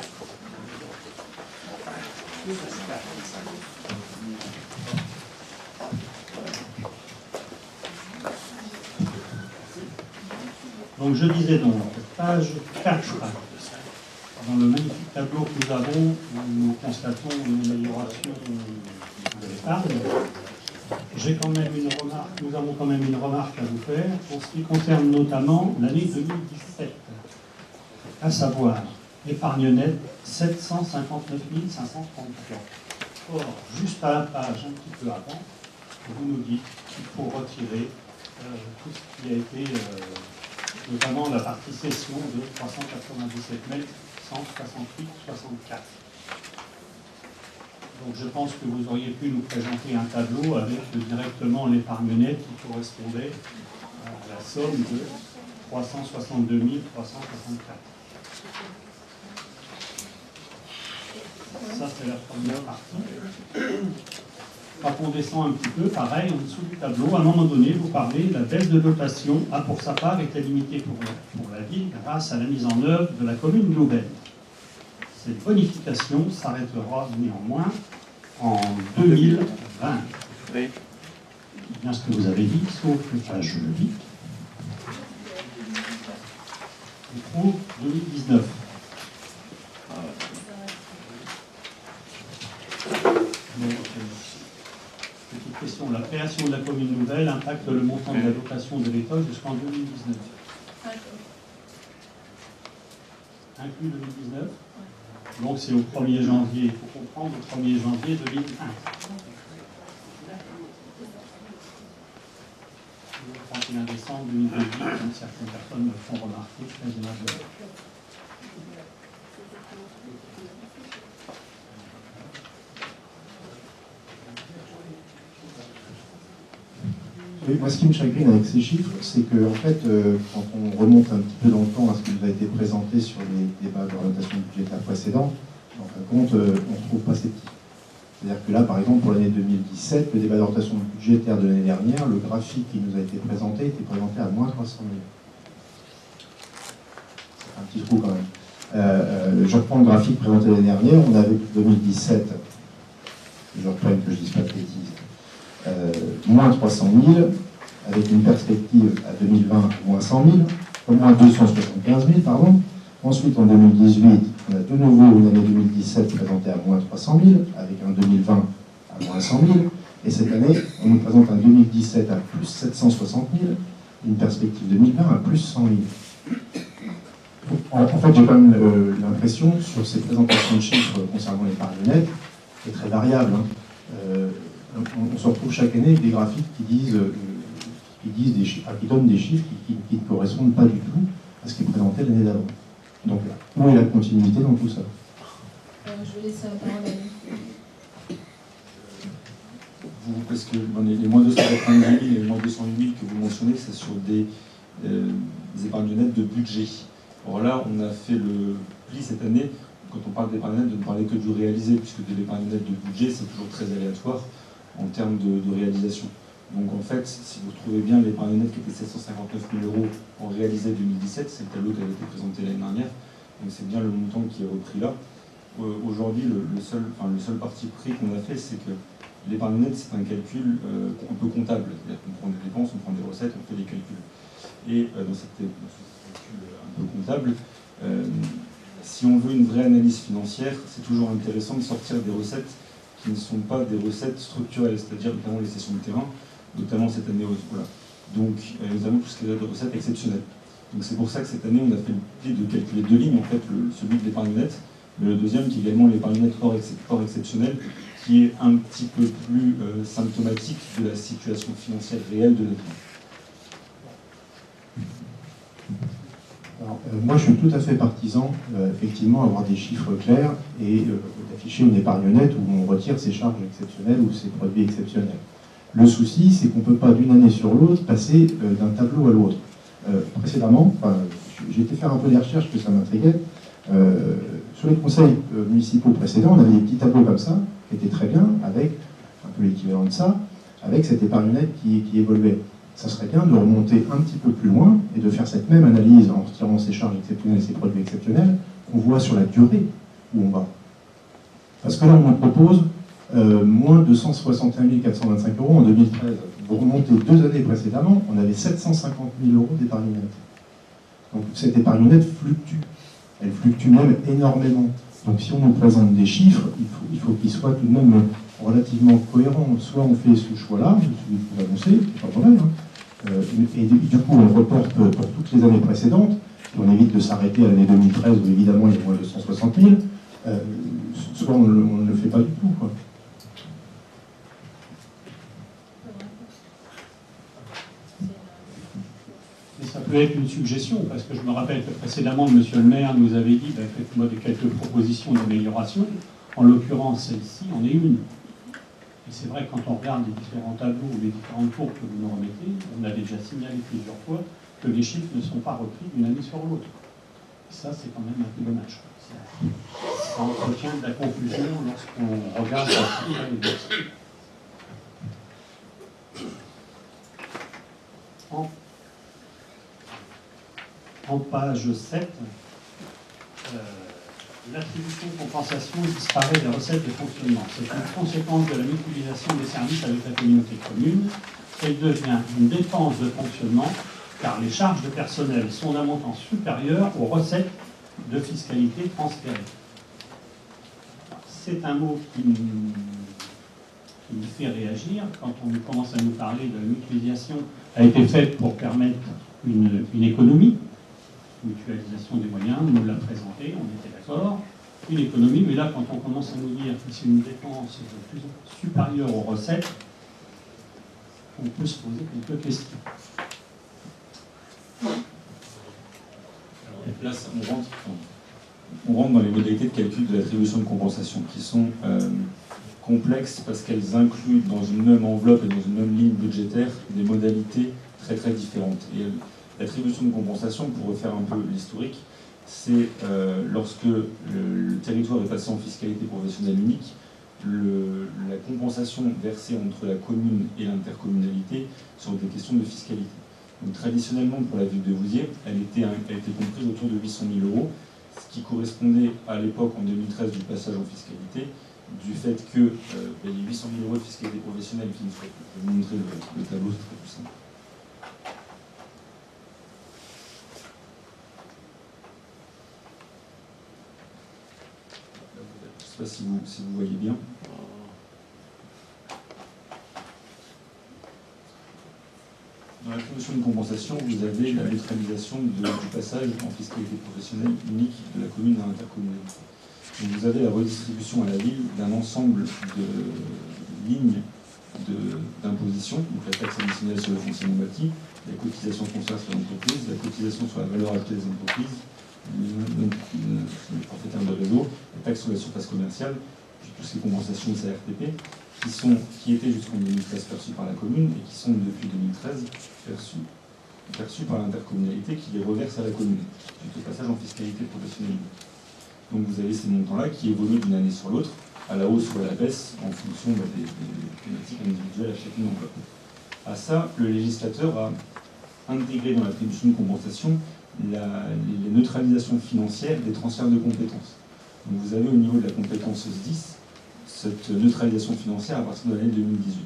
Donc je disais donc, page 4, dans le magnifique tableau que nous avons, nous constatons une amélioration de l'épargne. Nous avons quand même une remarque à vous faire pour ce qui concerne notamment l'année 2017, à savoir épargne nette 759 533. Or, juste à la page un petit peu avant, vous nous dites qu'il faut retirer tout ce qui a été, notamment la partie cession de 397 168,64. Donc je pense que vous auriez pu nous présenter un tableau avec directement l'épargne nette qui correspondait à la somme de 362 364. Ça, c'est la première partie. Quand on descend un petit peu, pareil, en dessous du tableau, à un moment donné, vous parlez, la baisse de dotation a pour sa part été limitée pour la ville grâce à la mise en œuvre de la commune nouvelle. Cette bonification s'arrêtera néanmoins en 2020. Oui. Bien ce que vous avez dit, sauf que je le lis. On trouve 2019. Donc, petite question, la création de la commune nouvelle impacte le montant de la dotation de l'État jusqu'en 2019. Inclus 2019. Donc c'est au 1er janvier, il faut comprendre, au 1er janvier 2001. Le 31 décembre 2018, comme certaines personnes me font remarquer, très aimablement. Oui, moi, ce qui me chagrine avec ces chiffres, c'est que, en fait, quand on remonte un petit peu dans le temps à ce qui nous a été présenté sur les débats d'orientation budgétaire précédents, en fin de compte, on ne trouve pas ces chiffres. C'est-à-dire que là, par exemple, pour l'année 2017, le débat d'orientation budgétaire de l'année dernière, le graphique qui nous a été présenté était présenté à moins 300 000. C'est un petit trou quand même. Je reprends le graphique présenté l'année dernière, on avait 2017, je reprends que je ne dise pas de bêtises, moins 300 000, avec une perspective à 2020 moins 100 000, moins 275 000, pardon. Ensuite, en 2018, on a de nouveau une année 2017 présentée à moins 300 000, avec un 2020 à moins 100 000. Et cette année, on nous présente un 2017 à plus 760 000, une perspective 2020 à plus 100 000. En fait, j'ai quand même l'impression, sur ces présentations de chiffres concernant l'épargne nette, c'est très variable. On se retrouve chaque année avec des graphiques qui donnent des chiffres qui ne correspondent pas du tout à ce qui est présenté l'année d'avant. Donc, où est la continuité dans tout ça? Je vais laisser la parole à lui. Parce que les moins 290 000 et les moins 208 000 que vous mentionnez, c'est sur des épargnes nettes de budget. Or là, on a fait le pli cette année, quand on parle d'épargne nette, de ne parler que du réalisé, puisque de l'épargne nette de budget, c'est toujours très aléatoire en termes de réalisation. Donc en fait, si vous retrouvez bien l'épargne nette qui était 759 000 € en réalisé 2017, c'est le tableau qui avait été présenté l'année dernière, donc c'est bien le montant qui est repris là. Aujourd'hui, le seul parti pris qu'on a fait, c'est que l'épargne nette, c'est un calcul un peu comptable. C'est-à-dire qu'on prend des dépenses, on prend des recettes, on fait des calculs. Et dans ce calcul un peu comptable, si on veut une vraie analyse financière, c'est toujours intéressant de sortir des recettes qui ne sont pas des recettes structurelles, c'est-à-dire notamment les cessions de terrain, notamment cette année. Voilà. Donc, nous avons tout ce qui est de recettes exceptionnelles. Donc c'est pour ça que cette année, on a fait le pli de calculer deux lignes, en fait, celui de l'épargne nette, mais le deuxième qui est également l'épargne nette hors exceptionnelle, qui est un petit peu plus symptomatique de la situation financière réelle de l'État. Moi, je suis tout à fait partisan, effectivement, avoir des chiffres clairs et d'afficher une épargne nette où on retire ses charges exceptionnelles ou ses produits exceptionnels. Le souci, c'est qu'on ne peut pas d'une année sur l'autre passer d'un tableau à l'autre. Précédemment, j'ai été faire un peu des recherches que ça m'intriguait. Sur les conseils municipaux précédents, on avait des petits tableaux comme ça, qui étaient très bien, avec un peu l'équivalent de ça, avec cette épargne nette qui évoluait. Ça serait bien de remonter un petit peu plus loin et de faire cette même analyse en retirant ces charges exceptionnelles et ces produits exceptionnels qu'on voit sur la durée où on va. Parce que là, on nous propose moins de 161 425 € en 2013. Vous remontez 2 années précédemment, on avait 750 000 € d'épargne nette. Donc cette épargne nette fluctue. Elle fluctue même énormément. Donc si on nous présente des chiffres, il faut qu'ils soient tout de même relativement cohérents. Soit on fait ce choix-là, celui que vous annoncez, c'est pas vrai, hein. Et du coup on reporte pour toutes les années précédentes, et on évite de s'arrêter à l'année 2013 où évidemment il y a moins de 160 000, soit on ne le fait pas du tout, quoi. Mais ça peut être une suggestion, parce que je me rappelle que précédemment, monsieur le maire nous avait dit, faites-moi quelques propositions d'amélioration. En l'occurrence, celle-ci en est une. Et c'est vrai que quand on regarde les différents tableaux ou les différentes courbes que vous nous remettez, on avait déjà signalé plusieurs fois que les chiffres ne sont pas repris d'une année sur l'autre. Et ça, c'est quand même un peu dommage. Ça entretient de la confusion lorsqu'on regarde les dossiers. En page 7, l'attribution de compensation disparaît des recettes de fonctionnement. C'est une conséquence de la mutualisation des services avec la communauté de communes. Elle devient une dépense de fonctionnement car les charges de personnel sont d'un montant supérieur aux recettes de fiscalité transférées. C'est un mot qui me fait réagir quand on commence à nous parler de la mutualisation a été faite pour permettre une économie. Mutualisation des moyens, on nous l'a présenté, on était d'accord, une économie, mais là, quand on commence à nous dire que c'est une dépense plus supérieure aux recettes, on peut se poser quelques questions. Et là, on rentre dans les modalités de calcul de l'attribution de compensation, qui sont complexes parce qu'elles incluent dans une même enveloppe et dans une même ligne budgétaire des modalités très très différentes. Et l'attribution de compensation, pour refaire un peu l'historique, c'est lorsque le territoire est passé en fiscalité professionnelle unique, la compensation versée entre la commune et l'intercommunalité sur des questions de fiscalité. Donc traditionnellement, pour la ville de Vouziers, elle était comprise autour de 800 000 €, ce qui correspondait à l'époque, en 2013, du passage en fiscalité, du fait que les 800 000 € de fiscalité professionnelle, je vais vous montrer le tableau, c'est très plus simple. Je ne sais pas si vous voyez bien. Dans l'attribution de compensation, vous avez la neutralisation du passage en fiscalité professionnelle unique de la commune à l'intercommunalité. Donc vous avez la redistribution à la ville d'un ensemble de lignes d'imposition, donc la taxe additionnelle sur le foncier non bâti, la cotisation foncière sur l'entreprise, la cotisation sur la valeur ajoutée des entreprises, le forfaitaire de réseau, la taxe sur la surface commerciale, puis toutes ces compensations de CRTP qui étaient jusqu'en 2013 perçues par la commune et qui sont depuis 2013 perçues par l'intercommunalité qui les reverse à la commune, suite au passage en fiscalité professionnelle. Donc vous avez ces montants-là qui évoluent d'une année sur l'autre, à la hausse ou à la baisse, en fonction des thématiques individuelles à chacune enveloppe. À ça, le législateur a intégré dans l'attribution de compensation les neutralisations financières des transferts de compétences. Donc vous avez au niveau de la compétence SDIS cette neutralisation financière à partir de l'année 2018.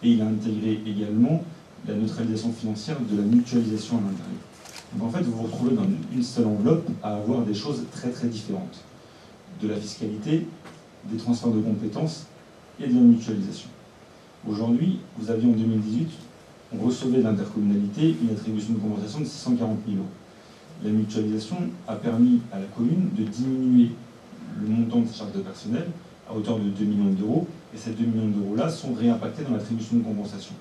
Et il a intégré également la neutralisation financière de la mutualisation à l'intérieur. Donc en fait, vous vous retrouvez dans une seule enveloppe à avoir des choses très très différentes. De la fiscalité, des transferts de compétences et de la mutualisation. Aujourd'hui, vous aviez en 2018, on recevait de l'intercommunalité une attribution de compensation de 640 000 euros. La mutualisation a permis à la commune de diminuer le montant de sa charge de personnel à hauteur de 2 millions d'euros, et ces 2 millions d'euros-là sont réimpactés dans l'attribution de compensation.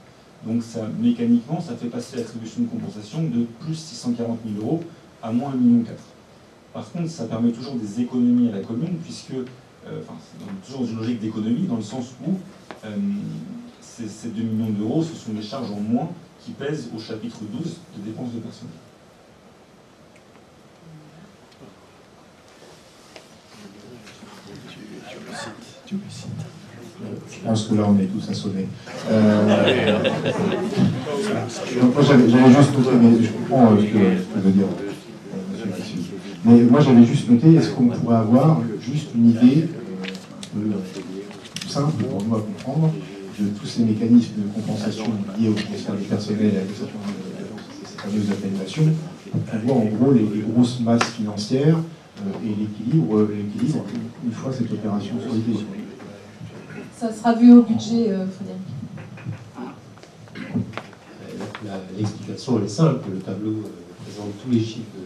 Donc ça, mécaniquement, ça fait passer l'attribution de compensation de plus 640 000 euros à moins 1,4 million. Par contre, ça permet toujours des économies à la commune, puisque, c'est toujours une logique d'économie, dans le sens où ces 2 millions d'euros, ce sont des charges en moins qui pèsent au chapitre 12 de dépenses de personnel. Je pense que là, on est tous assommés. Moi, j'avais juste noté, mais je comprends ce que veut dire monsieur Cassus. Mais moi, j'avais juste noté, est-ce qu'on pourrait avoir juste une idée simple pour nous à comprendre de tous ces mécanismes de compensation liés au transfert du personnel et à ces fameuses appellations, pour voir en gros les grosses masses financières et l'équilibre une fois cette opération solidée. Ça sera vu au budget, Frédéric. L'explication elle est simple, le tableau présente tous les chiffres de...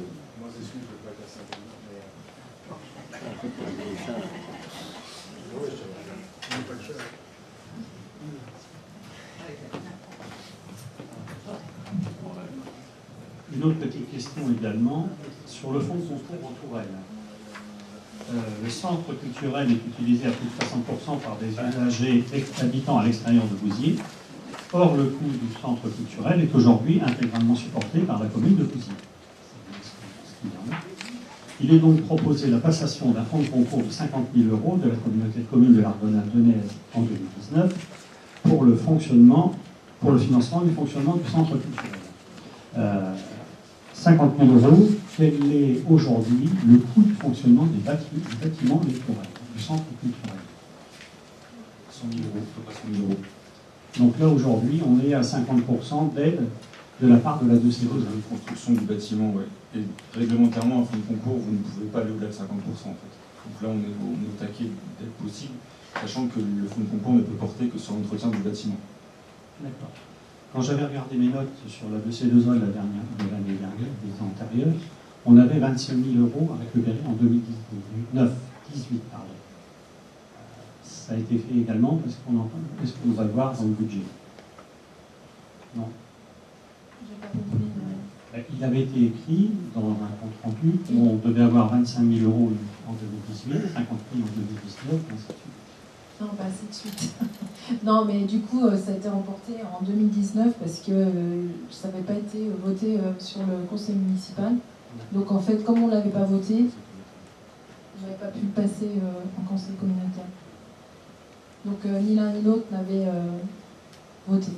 Une autre petite question également, sur le fonds de concours en Touraine. Le centre culturel est utilisé à plus de 60% par des usagers habitant à l'extérieur de Vouziers. Or, le coût du centre culturel est aujourd'hui intégralement supporté par la commune de Vouziers. Il est donc proposé la passation d'un fonds de concours de 50 000 euros de la communauté de communes de l'Ardonnaz-Denez en 2019 pour le financement du fonctionnement du centre culturel. 50 000 euros, quel est aujourd'hui le coût du fonctionnement des bâtiments électoraux, du centre culturel? 100 000 euros, à peu près 100 000 euros. Donc là, aujourd'hui, on est à 50% d'aide de la part de la 2C2. La construction du bâtiment, oui. Et réglementairement, en fin de concours, vous ne pouvez pas aller au-delà de 50% en fait. Donc là, on est au taquet d'être possible, sachant que le fonds de concours ne peut porter que sur l'entretien du bâtiment. D'accord. Quand j'avais regardé mes notes sur la 2C2A de l'année dernière, des ans antérieurs, on avait 25 000 euros à récupérer en 2018, pardon. Ça a été fait également parce qu'on va le voir dans le budget. Non. J'ai pas compris. Il avait été écrit dans un compte rendu qu'on devait avoir 25 000 euros en 2018, 50 000 en 2019, ainsi de suite. Non, pas assez de suite. Non, mais du coup, ça a été remporté en 2019 parce que ça n'avait pas été voté sur le conseil municipal. Donc en fait, comme on ne l'avait pas voté, on n'avait pas pu le passer en conseil communautaire. Donc ni l'un ni l'autre n'avait voté.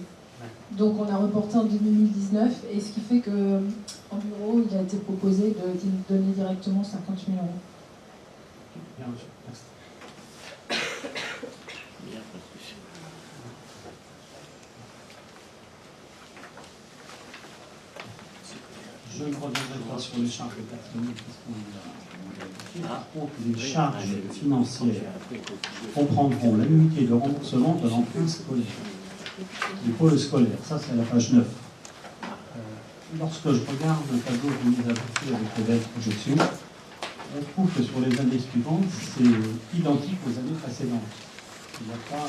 Donc on a reporté en 2019, et ce qui fait qu'en bureau, il a été proposé de donner directement 50 000 euros. Bien, merci. Je ne reviendrai pas sur les charges de personnel parce qu'on a... Par contre, les charges financières comprendront l'annuité de remboursement de l'emprunt scolaire, du pôle scolaire. Ça, c'est à la page 9. Lorsque je regarde le tableau de mise à profit avec les belles projections, on trouve que sur les années suivantes, c'est identique aux années précédentes. Il n'y a pas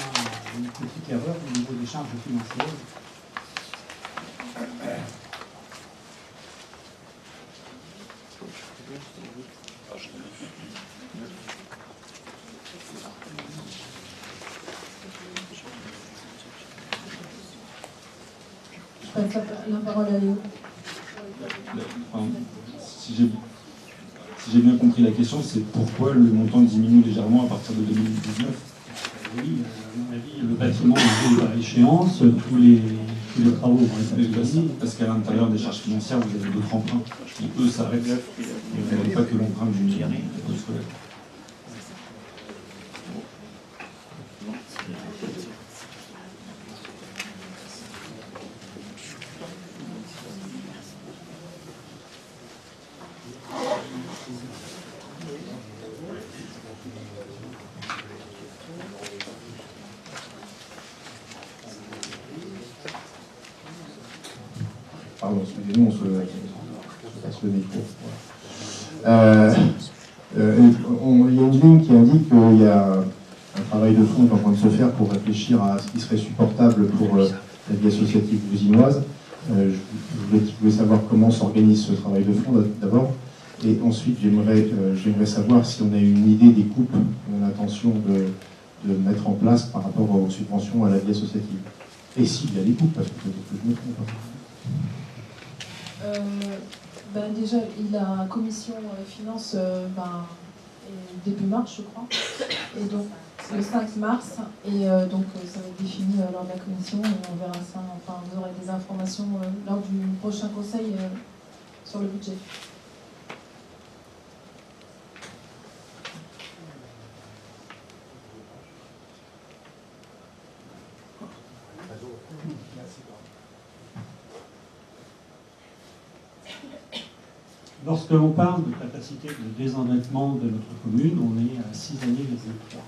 une petite erreur au niveau des charges financières. Je passe la parole à Léo. Enfin, si j'ai bien compris la question, c'est pourquoi le montant diminue légèrement à partir de 2019? Oui, à mon avis, le bâtiment arrive à échéance tous les que les travaux vont être Mais parce qu'à l'intérieur des charges financières, vous avez d'autres emprunts qui, eux, s'arrêtent. Et vous n'avez pas que l'emprunt du scolaire. Pardon, excusez-nous, on se passe le micro. Il y a une ligne qui indique qu'il y a un travail de fond qui est en train de se faire pour réfléchir à ce qui serait supportable pour la vie associative bousinoise. Je voulais savoir comment s'organise ce travail de fond d'abord. Et ensuite, j'aimerais savoir si on a une idée des coupes qu'on a l'intention de mettre en place par rapport aux subventions à la vie associative. Et s'il y a des coupes, parce que peut-être que je me trompe. Déjà, la commission finance début mars, je crois, et donc le 5 mars, et donc ça va être défini lors de la commission, et on verra ça, enfin vous aurez des informations lors du prochain conseil sur le budget. Lorsque l'on parle de capacité de désendettement de notre commune, on est à 6 années et 3.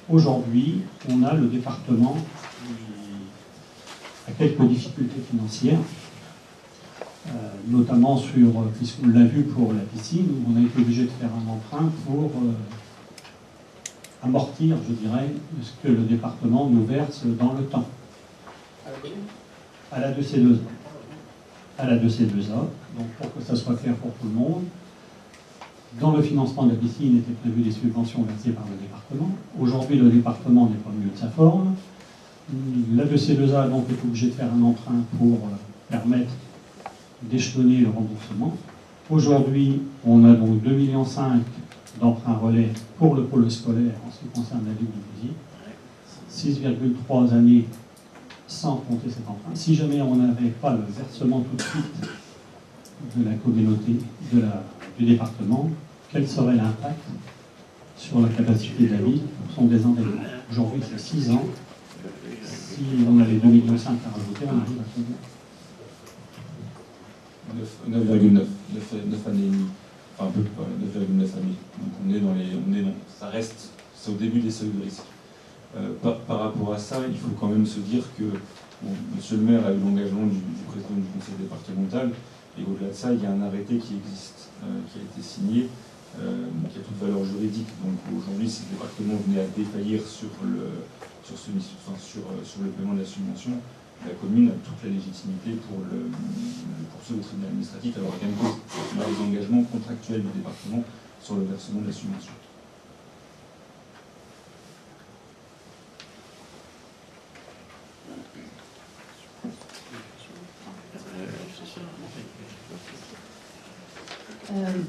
Aujourd'hui, on a le département qui a quelques difficultés financières, notamment puisqu'on l'a vu pour la piscine, où on a été obligé de faire un emprunt pour amortir, je dirais, ce que le département nous verse dans le temps. À la 2C2A. À la 2C2A, donc pour que ça soit clair pour tout le monde, dans le financement de la piscine étaient prévues des subventions versées par le département. Aujourd'hui, le département n'est pas mieux de sa forme. La 2C2A a donc été obligée de faire un emprunt pour permettre d'échelonner le remboursement. Aujourd'hui, on a donc 2,5 millions d'emprunts relais pour le pôle scolaire en ce qui concerne la ville du Bouzy. 6,3 années sans compter cet emprunt. Si jamais on n'avait pas le versement tout de suite de la communauté, du département, quel serait l'impact sur la capacité de la ville pour son désendettement? Aujourd'hui, c'est 6 ans. Si on a les 2,5 millions à rajouter, on arrive à combien? 9,9 années et demie. Enfin, un peu, 9,9 années. Donc ça reste, c'est au début des seuils de risque. Par rapport à ça, il faut quand même se dire que Monsieur le maire a eu l'engagement du président du conseil départemental, et au-delà de ça, il y a un arrêté qui existe, qui a été signé, qui a toute valeur juridique. Donc aujourd'hui, si le département venait à défaillir sur le paiement de la subvention, la commune a toute la légitimité pour le poursuivre au tribunal administratif, alors gain de cause. On a les engagements contractuels du département sur le versement de la subvention.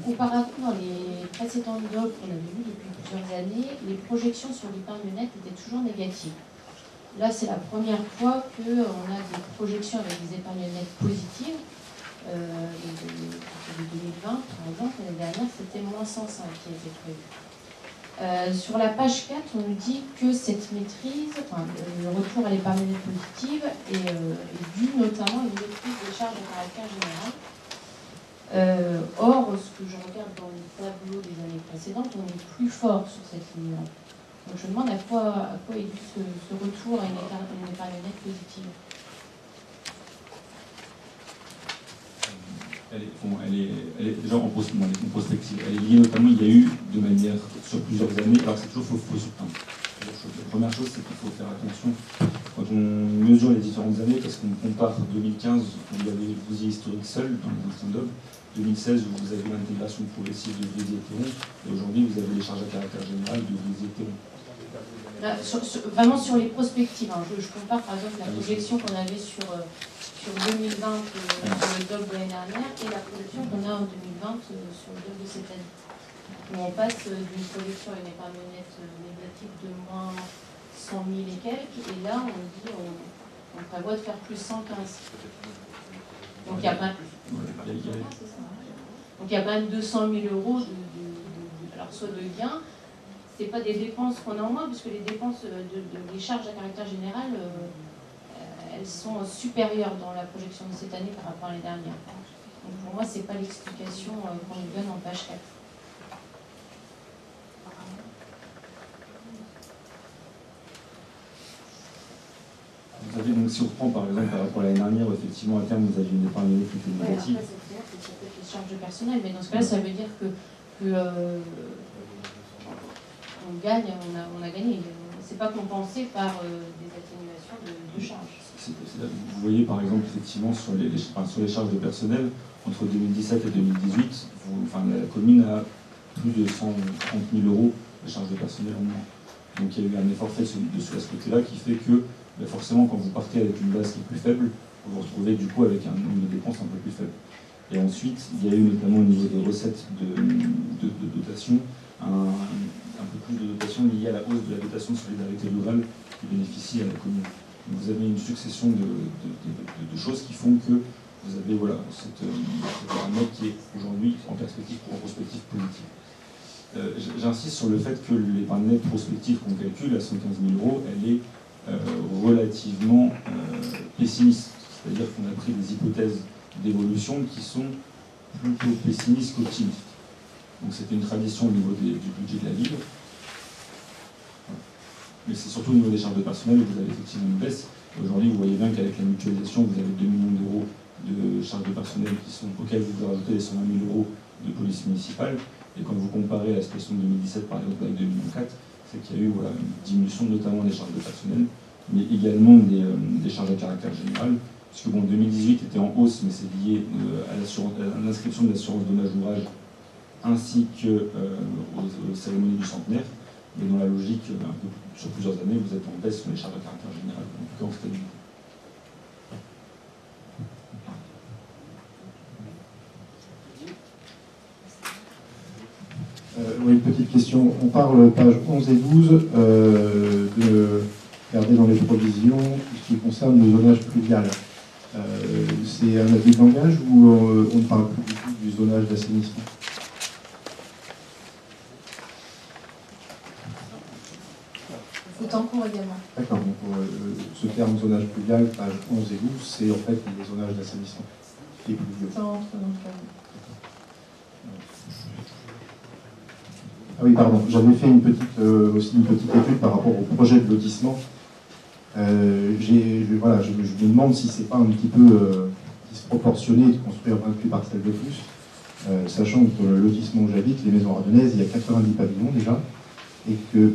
Auparavant, dans les précédentes docs qu'on avait vues depuis plusieurs années, les projections sur l'épargne nette étaient toujours négatives. Là, c'est la première fois qu'on a des projections avec des épargnes nettes positives. En 2020, par exemple, l'année dernière, c'était moins 105 qui était prévu. Sur la page 4, on nous dit que cette maîtrise, le retour à l'épargne nette positive, est dû notamment à une maîtrise des charges de caractère général. Or, ce que je regarde dans les tableaux des années précédentes, on est plus fort sur cette ligne-là. Donc je me demande à quoi est dû ce retour à une épargne nette positive. Elle est déjà en prospective. Elle est liée notamment, il y a eu de manière sur plusieurs années, alors c'est toujours faux sur un. La première chose, c'est qu'il faut faire attention quand on mesure les différentes années, parce qu'on compare 2015, où il y avait le Bouzy historique seul dans les anciens DOB, 2016, où vous avez l'intégration progressive de Bouzy-Théron, et aujourd'hui, vous avez les charges à caractère général de Bouzy-Théron. Vraiment sur les prospectives, hein. Je compare par exemple la projection qu'on avait sur 2020 sur le DOB de l'année dernière et la projection qu'on a en 2020 sur le DOB de cette année. Où on passe d'une projection à une épargne nette négative de moins 100 000 et quelques, et là on dit On prévoit de faire plus 115. Donc il y a pas... Donc il y a quand même 200 000 euros alors soit de gains. Ce n'est pas des dépenses qu'on a en moins, puisque les dépenses des charges à caractère général, elles sont supérieures dans la projection de cette année par rapport à l'année dernière. Donc pour moi, ce n'est pas l'explication qu'on nous donne en page 4. Vous avez donc, si on reprend par exemple par rapport à l'année dernière, effectivement à terme vous aviez une épargne nette qui était négative. Après, c'est clair que c'est peut-être les charges personnelles, mais dans ce cas-là, ça veut dire que on gagne, on a gagné. C'est pas compensé par des atténuations de charges. Vous voyez par exemple effectivement sur les charges de personnel, entre 2017 et 2018, la commune a plus de 130 000 euros de charges de personnel en moins. Donc il y a eu un effort fait de ce côté-là qui fait que forcément quand vous partez avec une base qui est plus faible, vous vous retrouvez du coup avec une dépense un peu plus faible. Et ensuite, il y a eu notamment au niveau des recettes de dotation, un peu plus de dotation liée à la hausse de la dotation de solidarité rurale qui bénéficie à la commune. Donc vous avez une succession de choses qui font que vous avez cette note qui est aujourd'hui en prospective positive. J'insiste sur le fait que l'épargne nette prospective qu'on calcule à 115 000 euros, elle est relativement pessimiste. C'est-à-dire qu'on a pris des hypothèses d'évolution qui sont plutôt pessimistes qu'optimistes. Donc c'était une tradition au niveau du budget de la ville. Mais c'est surtout au niveau des charges de personnel où vous avez effectivement une baisse. Aujourd'hui, vous voyez bien qu'avec la mutualisation, vous avez 2 millions d'euros de charges de personnel auxquelles vous rajoutez les 120 000 euros de police municipale. Et quand vous comparez la situation de 2017 par exemple avec 2004, c'est qu'il y a eu une diminution notamment des charges de personnel, mais également des charges à caractère général. Puisque 2018 était en hausse, mais c'est lié à l'inscription de l'assurance dommage-ouvrage ainsi qu'aux cérémonies du centenaire. Mais dans la logique, sur plusieurs années, vous êtes en baisse sur les charges à caractère général, en tout cas en stabilité. Oui, une petite question. On parle, pages 11 et 12, de regarder dans les provisions ce qui concerne le zonage pluvial. C'est un abus de langage ou on ne parle plus du tout du zonage d'assainissement? C'est en cours également. D'accord, donc ce terme zonage pluvial, page 11 et 12, c'est en fait les zonages d'assainissement qui est pluvieux. Ça entre dans le cadre. Ah oui, pardon, j'avais fait aussi une petite étude par rapport au projet de lotissement. Je me demande si c'est pas un petit peu disproportionné de construire 28 parcelles de plus, sachant que le lotissement où j'habite, les maisons ardennaises, il y a 90 pavillons déjà, et que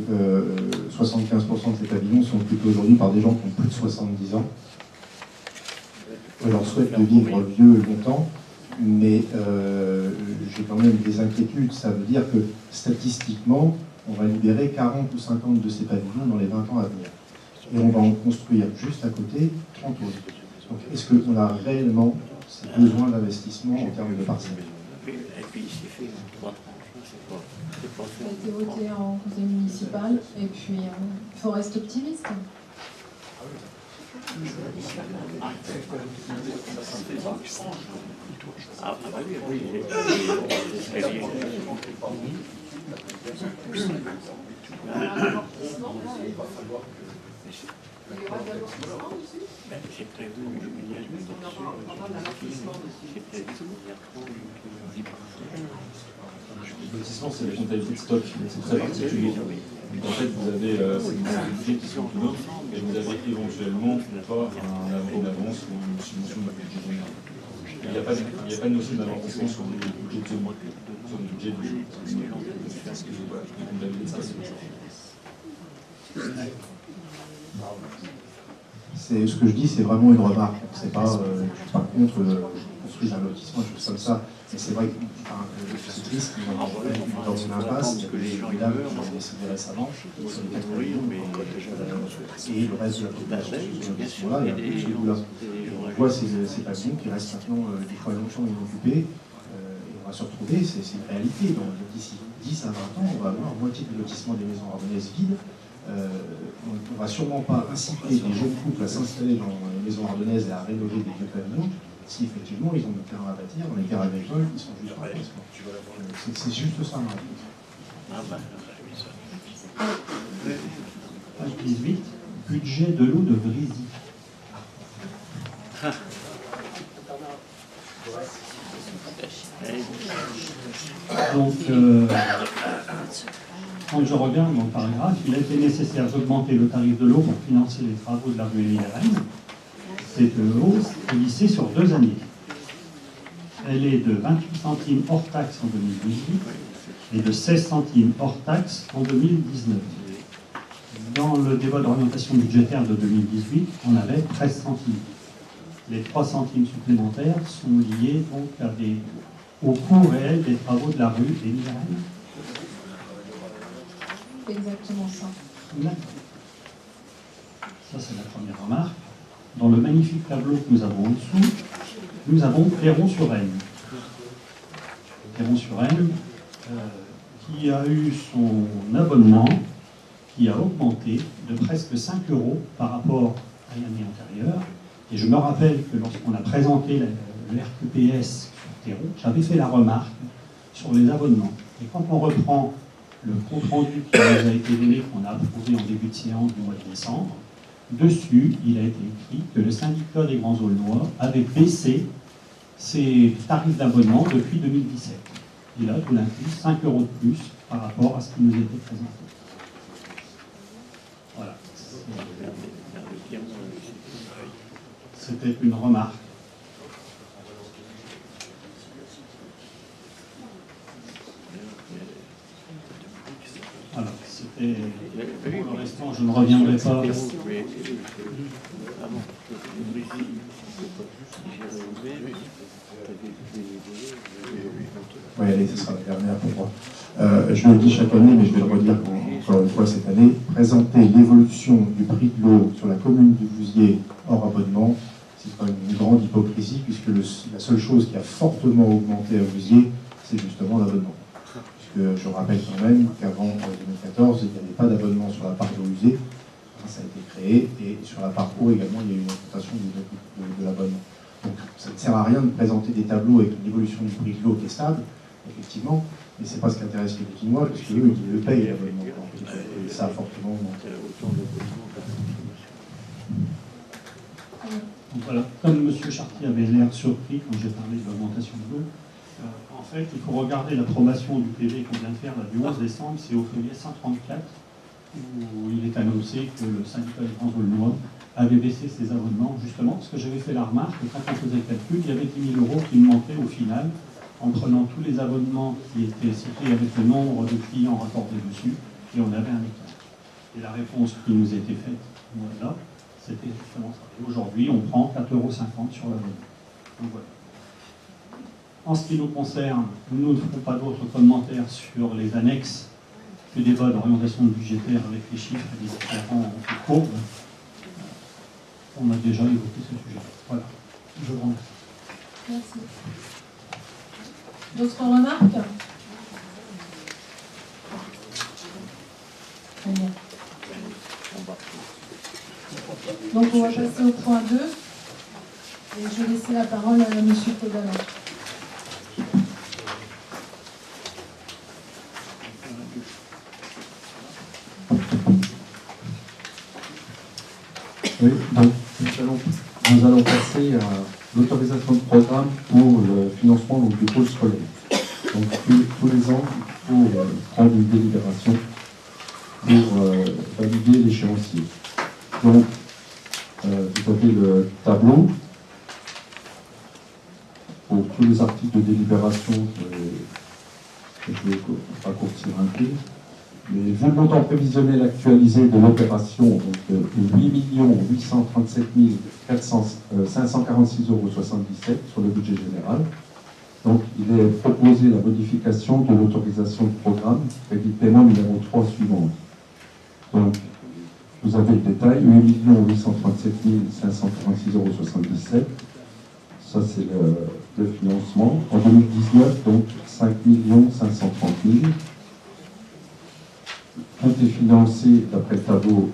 75% de ces pavillons sont occupés aujourd'hui par des gens qui ont plus de 70 ans. On leur souhaite de vivre vieux longtemps, mais j'ai quand même des inquiétudes. Ça veut dire que statistiquement, on va libérer 40 ou 50 de ces pavillons dans les 20 ans à venir. Et on va en construire juste à côté 30 autres. Donc est-ce qu'on a réellement ces besoins d'investissement en termes de parcelles? Ça a été voté en conseil municipal, et puis il faut rester optimiste. Le lotissement, c'est la comptabilité de stock, c'est très particulier. Donc en fait, vous avez des budgets qui sont autonomes, et vous avez éventuellement une avance ou une subvention de budget général. Il n'y a pas de notion d'amortissement sur le budget de zone, sur le budget de comptabilité de stock. Ce que je dis, c'est vraiment une remarque. C'est pas, je ne suis pas contre construire un lotissement, des choses comme ça. Mais c'est vrai que ce triste, nous avons dans une impasse, les dames qui ont décidé récemment, sur les 4 millions, et le reste de la population sur ce lotissement-là, il y a plus de boulot. Et on voit ces pavillons qui restent maintenant des fois longtemps inoccupés, et on va se retrouver, c'est une réalité. D'ici 10 à 20 ans, on va avoir moitié du lotissement des maisons ardennaises vides, On ne va sûrement pas inciter les jeunes couples à s'installer dans les maisons ardennaises et à rénover des vieux pavillons si effectivement ils ont des terrains à bâtir, dans les terres agricoles qui sont juste en face. C'est juste ça ma réponse. Page 18, budget de l'eau de Brésil. Donc, quand je regarde dans le paragraphe, il a été nécessaire d'augmenter le tarif de l'eau pour financer les travaux de la rue Émile-Rennes. Cette hausse est lissée sur 2 années. Elle est de 28 centimes hors taxe en 2018 et de 16 centimes hors taxe en 2019. Dans le débat d'orientation budgétaire de 2018, on avait 13 centimes. Les 3 centimes supplémentaires sont liés donc au coût réel des travaux de la rue Émile-Rennes. C'est exactement ça. Ça, c'est la première remarque. Dans le magnifique tableau que nous avons en dessous, nous avons Clermont-sur-Aisne. Clermont-sur-Aisne, qui a eu son abonnement qui a augmenté de presque 5 € par rapport à l'année antérieure. Et je me rappelle que lorsqu'on a présenté le RQPS sur Théron, j'avais fait la remarque sur les abonnements. Et quand on reprend le compte-rendu qui nous a été donné, qu'on a approuvé en début de séance du mois de décembre, dessus, il a été écrit que le syndicat des Grands Aulnois avait baissé ses tarifs d'abonnement depuis 2017. Et là, tout d'un coup, 5 € de plus par rapport à ce qui nous était présenté. Voilà. C'était une remarque. Alors, c'était... Pour le restant, je ne reviendrai pas. Oui, allez, ce sera la dernière pour moi. Je le dis chaque année, mais je vais le redire encore une fois cette année. Présenter l'évolution du prix de l'eau sur la commune du Vouziers hors abonnement, c'est pas une grande hypocrisie, puisque la seule chose qui a fortement augmenté à Vouziers, c'est justement l'abonnement. Puisque je rappelle quand même qu'avant 2014, il n'y avait pas d'abonnement sur la part d'eau usée. Ça a été créé, et sur la part eau également, il y a eu une augmentation de l'abonnement. Donc ça ne sert à rien de présenter des tableaux avec une évolution du prix de l'eau qui est stable, effectivement, mais ce n'est pas ce qui intéresse les Pékinois, puisque eux, ils le payent l'abonnement. Et ça a fortement augmenté. Donc voilà, comme M. Chartier avait l'air surpris quand j'ai parlé de l'augmentation de l'eau, en fait, il faut regarder l'approbation du PV qu'on vient de faire là, du 11 décembre, c'est au feuillet 134, où il est annoncé que le syndicat des Grands Aulnois avait baissé ses abonnements, justement, parce que j'avais fait la remarque que quand on faisait le calcul, il y avait 10 000 € qui me manquaient au final, en prenant tous les abonnements qui étaient cités avec le nombre de clients raccordés dessus, et on avait un écart. Et la réponse qui nous était faite là, c'était justement ça. Et aujourd'hui, on prend 4,50 € sur l'abonnement. Donc voilà. En ce qui nous concerne, nous ne ferons pas d'autres commentaires sur les annexes du débat d'orientation budgétaire avec les chiffres et les différents courbes. On a déjà évoqué ce sujet. Voilà. Je vous remercie. Merci. D'autres remarques? Très bien. Donc on va passer au point 2. Et je vais laisser la parole à M. Kodala. Oui, donc nous allons passer à l'autorisation de programme pour le financement donc, du pôle scolaire. Donc tous les ans, il faut prendre une délibération pour valider l'échéancier. Donc, vous avez le tableau pour tous les articles de délibération. Je vais raccourcir un peu. Mais vu le montant prévisionnel actualisé de l'opération, donc 8 837 546,77 € sur le budget général, donc il est proposé la modification de l'autorisation de programme, crédit de paiement numéro 3 suivante. Donc, vous avez le détail, 8 837 546,77 €. Ça, c'est le financement. En 2019, donc 5 530 000. ont été financés d'après le tableau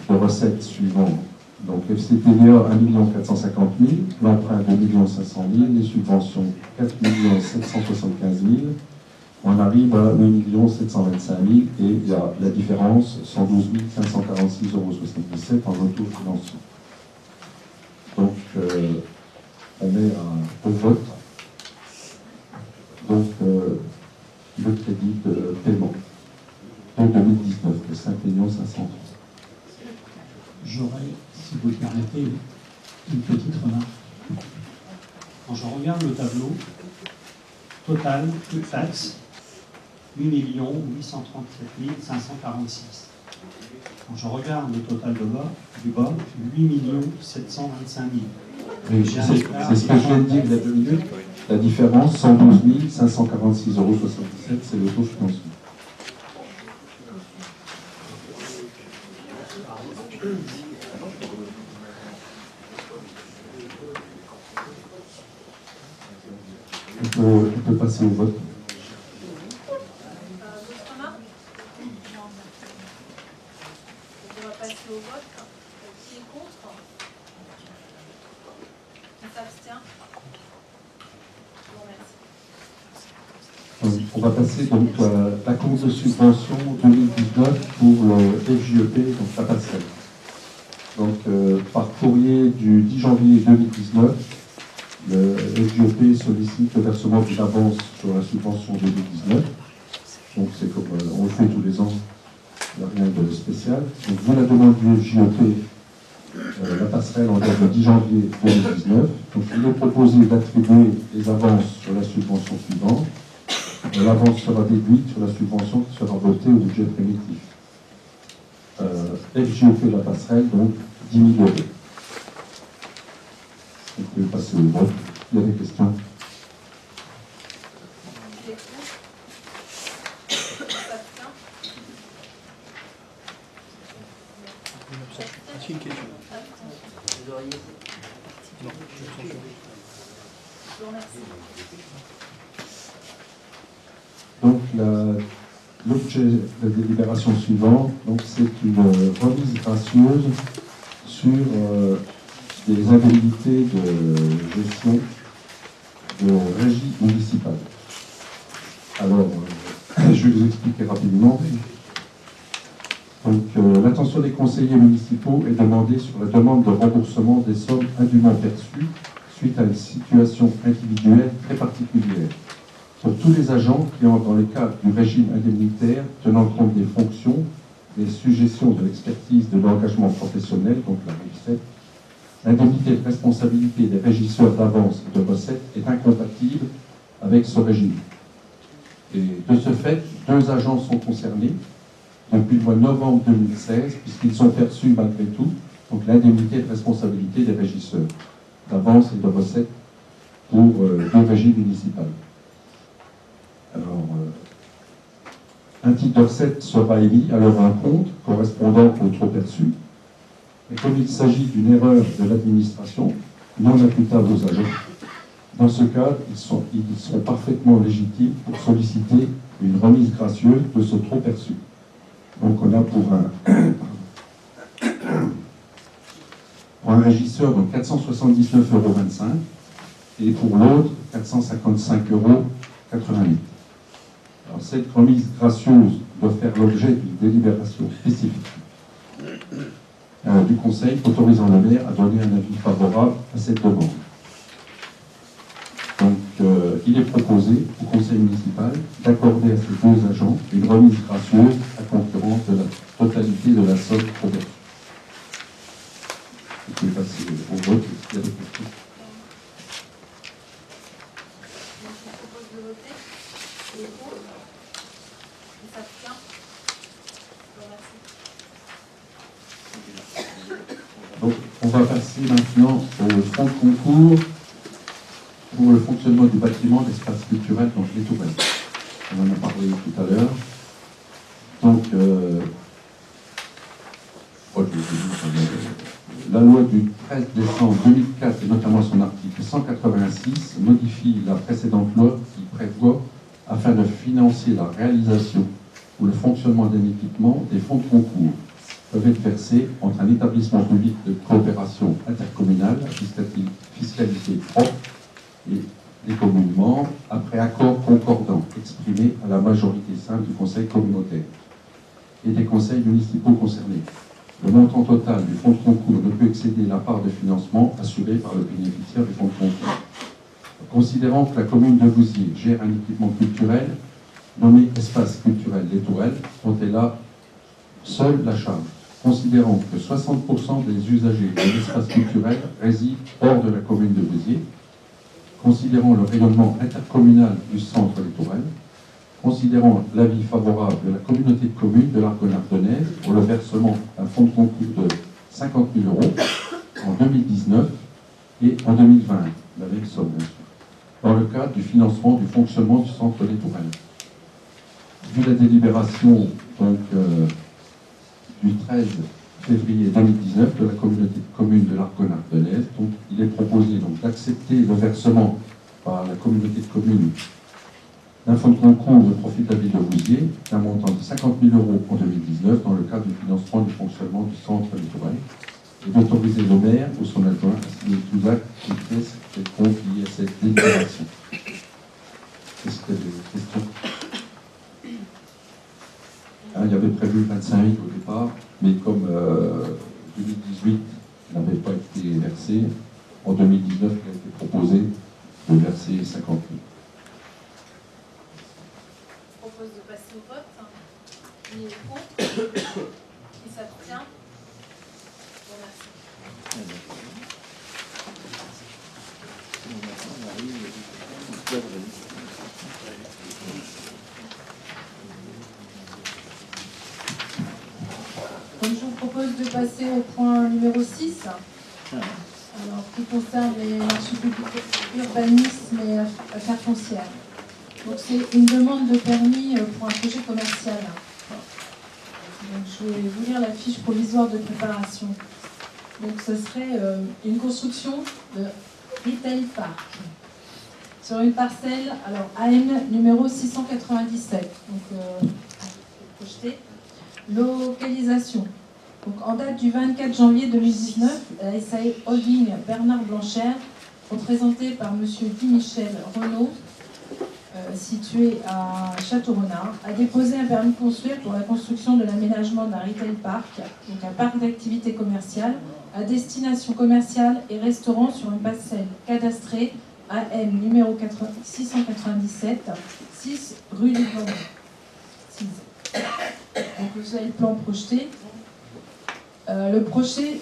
de recettes suivant. Donc FCTVA 1 450 000, l'emprunt 2 500 000, les subventions 4 775 000. On arrive à 1 725 000 et il y a la différence 112 546,77 € en autofinancement. Donc on met au vote donc, le crédit de paiement de 2019 de 5 500 000. J'aurais, si vous le permettez, une petite remarque. Quand je regarde le tableau, total, toute taxe, 8 837 546. Quand je regarde le total du bas, 8 725 000. Oui, c'est ce que je viens de dire il y a 2 minutes. La différence, 112 546,77 €, c'est l'autofinancement. On peut passer au vote. On va passer au vote. Qui est contre? Qui s'abstient? Je vous remercie. On va passer donc à la compte de subvention 2019 pour le FJEP, donc la passerelle. Donc par courrier du 10 janvier 2019, le FJEP sollicite le versement d'une avance sur la subvention 2019. Donc c'est comme on le fait tous les ans, il n'y a rien de spécial. Donc vous la demande du FJEP, la passerelle en date du 10 janvier 2019. Donc il est proposé d'attribuer les avances sur la subvention suivante. L'avance sera déduite sur la subvention qui sera votée au budget primitif. FJEP la passerelle, donc 10 000 €. On peut passer au vote. Il y a des questions? Qui est contre? Qui s'abstient? C'est une question. Je vous remercie. Donc l'objet de la délibération suivante, c'est une remise gracieuse sur des indemnités de gestion de régie municipale. Alors, je vais vous expliquer rapidement. Donc, l'attention des conseillers municipaux est demandée sur la demande de remboursement des sommes indûment perçues suite à une situation individuelle très particulière. Pour tous les agents qui ont, dans le cadre du régime indemnitaire, tenant compte des fonctions, des suggestions de l'expertise de l'engagement professionnel, donc la RIFSEP, l'indemnité de responsabilité des régisseurs d'avance et de recettes est incompatible avec ce régime. Et de ce fait, 2 agents sont concernés depuis le mois de novembre 2016, puisqu'ils ont perçu malgré tout donc l'indemnité de responsabilité des régisseurs d'avance et de recettes pour le régime municipal. Alors, un titre de recette sera émis à leur compte correspondant au trop perçu. Et comme il s'agit d'une erreur de l'administration non imputable aux agents, dans ce cas, ils sont parfaitement légitimes pour solliciter une remise gracieuse de ce trop perçu. Donc on a pour un régisseur donc 479,25 € et pour l'autre 455,88 €. Alors cette remise gracieuse doit faire l'objet d'une délibération spécifique du Conseil autorisant le maire à donner un avis favorable à cette demande. Donc il est proposé au Conseil municipal d'accorder à ces 2 agents une remise gracieuse à concurrence de la totalité de la somme reversée. Vous pouvez passer au vote s'il y a des questions. Donc, je vous propose de voter. Qui est contre? Qui s'abstient? Je vous remercie. Donc, on va passer maintenant au fonds de concours pour le fonctionnement du bâtiment d'espace culturel, donc les tourelles. On en a parlé tout à l'heure. Donc, la loi du 13 décembre 2004, et notamment son article 186, modifie la précédente loi qui prévoit, afin de financer la réalisation ou le fonctionnement d'un équipement, des fonds de concours peuvent être versés entre un établissement public de coopération intercommunale à fiscalité propre et les communes membres, après accord concordant exprimé à la majorité simple du conseil communautaire et des conseils municipaux concernés. Le montant total du fonds de concours ne peut excéder la part de financement assurée par le bénéficiaire du fonds de concours. Considérant que la commune de Vouziers gère un équipement culturel nommé Espace culturel Les Tourelles, dont elle a seule la charge. Considérant que 60% des usagers de l'espace culturel résident hors de la commune de Vouziers, considérant le rayonnement intercommunal du centre Les Tourelles, considérant l'avis favorable de la communauté de communes de l'Argonne ardennaise pour le versement d'un fonds de concours de 50 000 € en 2019 et en 2020, la même somme bien sûr, dans le cadre du financement du fonctionnement du centre Les Tourelles. Vu la délibération donc, du 13 février 2019 de la communauté de communes de l'Argonne ardennaise, donc il est proposé d'accepter le versement par la communauté de communes d'un fonds de concours au profit de la ville de Vouziers d'un montant de 50 000 € en 2019 dans le cadre du financement du fonctionnement du centre Les Tourelles et d'autoriser le maire ou son adjoint à signer tous actes qui pièces quelconques liés à cette délibération. Est-ce qu'il y a des questions? Il y avait prévu 25 000 au départ, mais comme 2018 n'avait pas été versé, en 2019 il a été proposé de verser 50 000. Je propose de passer au vote. Qui est contre? Qui s'abstient? Je vous remercie. Donc je vous propose de passer au point numéro 6, alors, qui concerne les marchés publics, urbanisme et affaires foncières. Donc c'est une demande de permis pour un projet commercial. Donc je vais vous lire la fiche provisoire de préparation. Donc ce serait une construction de Retail Park sur une parcelle, alors AM numéro 697. Donc projeté. Localisation. Donc, en date du 24 janvier 2019, la SAE Holding Bernard Blanchère, représentée par M. Guy Michel Renaud, situé à Château-Renard, a déposé un permis de construire pour la construction de l'aménagement d'un retail park, donc un parc d'activités commerciales, à destination commerciale et restaurant sur une parcelle cadastrée AM numéro 697, 6 rue du Blanc. Donc vous avez le plan projeté. Le projet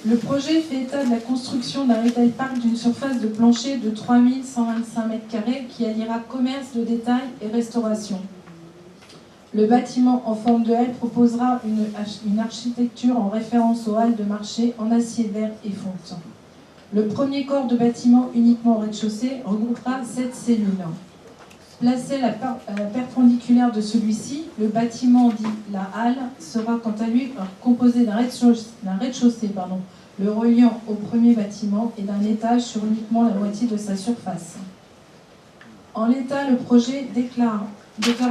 fait état de la construction d'un retail park d'une surface de plancher de 3125 m² qui alliera commerce de détail et restauration. Le bâtiment en forme de L proposera une architecture en référence aux halles de marché en acier vert et fonte. Le premier corps de bâtiment uniquement au rez-de-chaussée regroupera 7 cellules. Placé à la perpendiculaire de celui-ci, le bâtiment dit la halle sera quant à lui composé d'un rez-de-chaussée, le reliant au premier bâtiment et d'un étage sur uniquement la moitié de sa surface. En l'état, le projet déclarant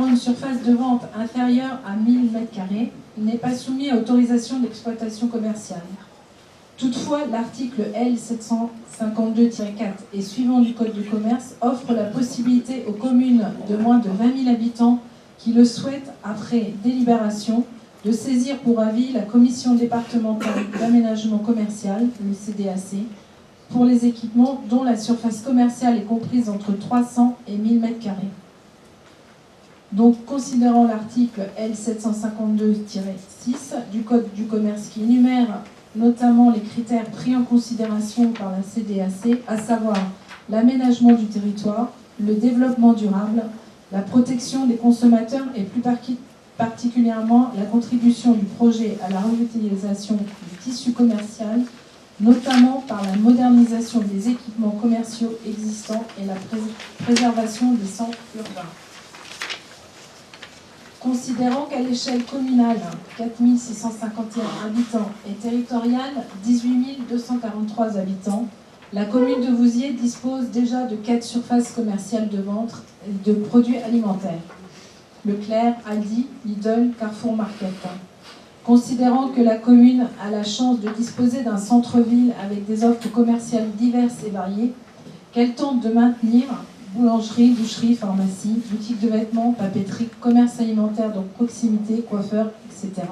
une surface de vente inférieure à 1000 m², n'est pas soumis à autorisation d'exploitation commerciale. Toutefois, l'article L752-4 et suivant du Code du commerce offre la possibilité aux communes de moins de 20 000 habitants qui le souhaitent, après délibération, de saisir pour avis la Commission départementale d'aménagement commercial, le CDAC, pour les équipements dont la surface commerciale est comprise entre 300 et 1000 m². Donc, considérant l'article L752-6 du Code du commerce qui énumère notamment les critères pris en considération par la CDAC, à savoir l'aménagement du territoire, le développement durable, la protection des consommateurs et plus particulièrement la contribution du projet à la revitalisation du tissu commercial, notamment par la modernisation des équipements commerciaux existants et la préservation des centres urbains. Considérant qu'à l'échelle communale, 4 651 habitants et territoriale, 18 243 habitants, la commune de Vouziers dispose déjà de 4 surfaces commerciales de vente de produits alimentaires. Leclerc, Aldi, Lidl, Carrefour Market. Considérant que la commune a la chance de disposer d'un centre-ville avec des offres commerciales diverses et variées, qu'elle tente de maintenir boulangerie, boucherie, pharmacie, boutique de vêtements, papeterie, commerce alimentaire de proximité, coiffeur, etc.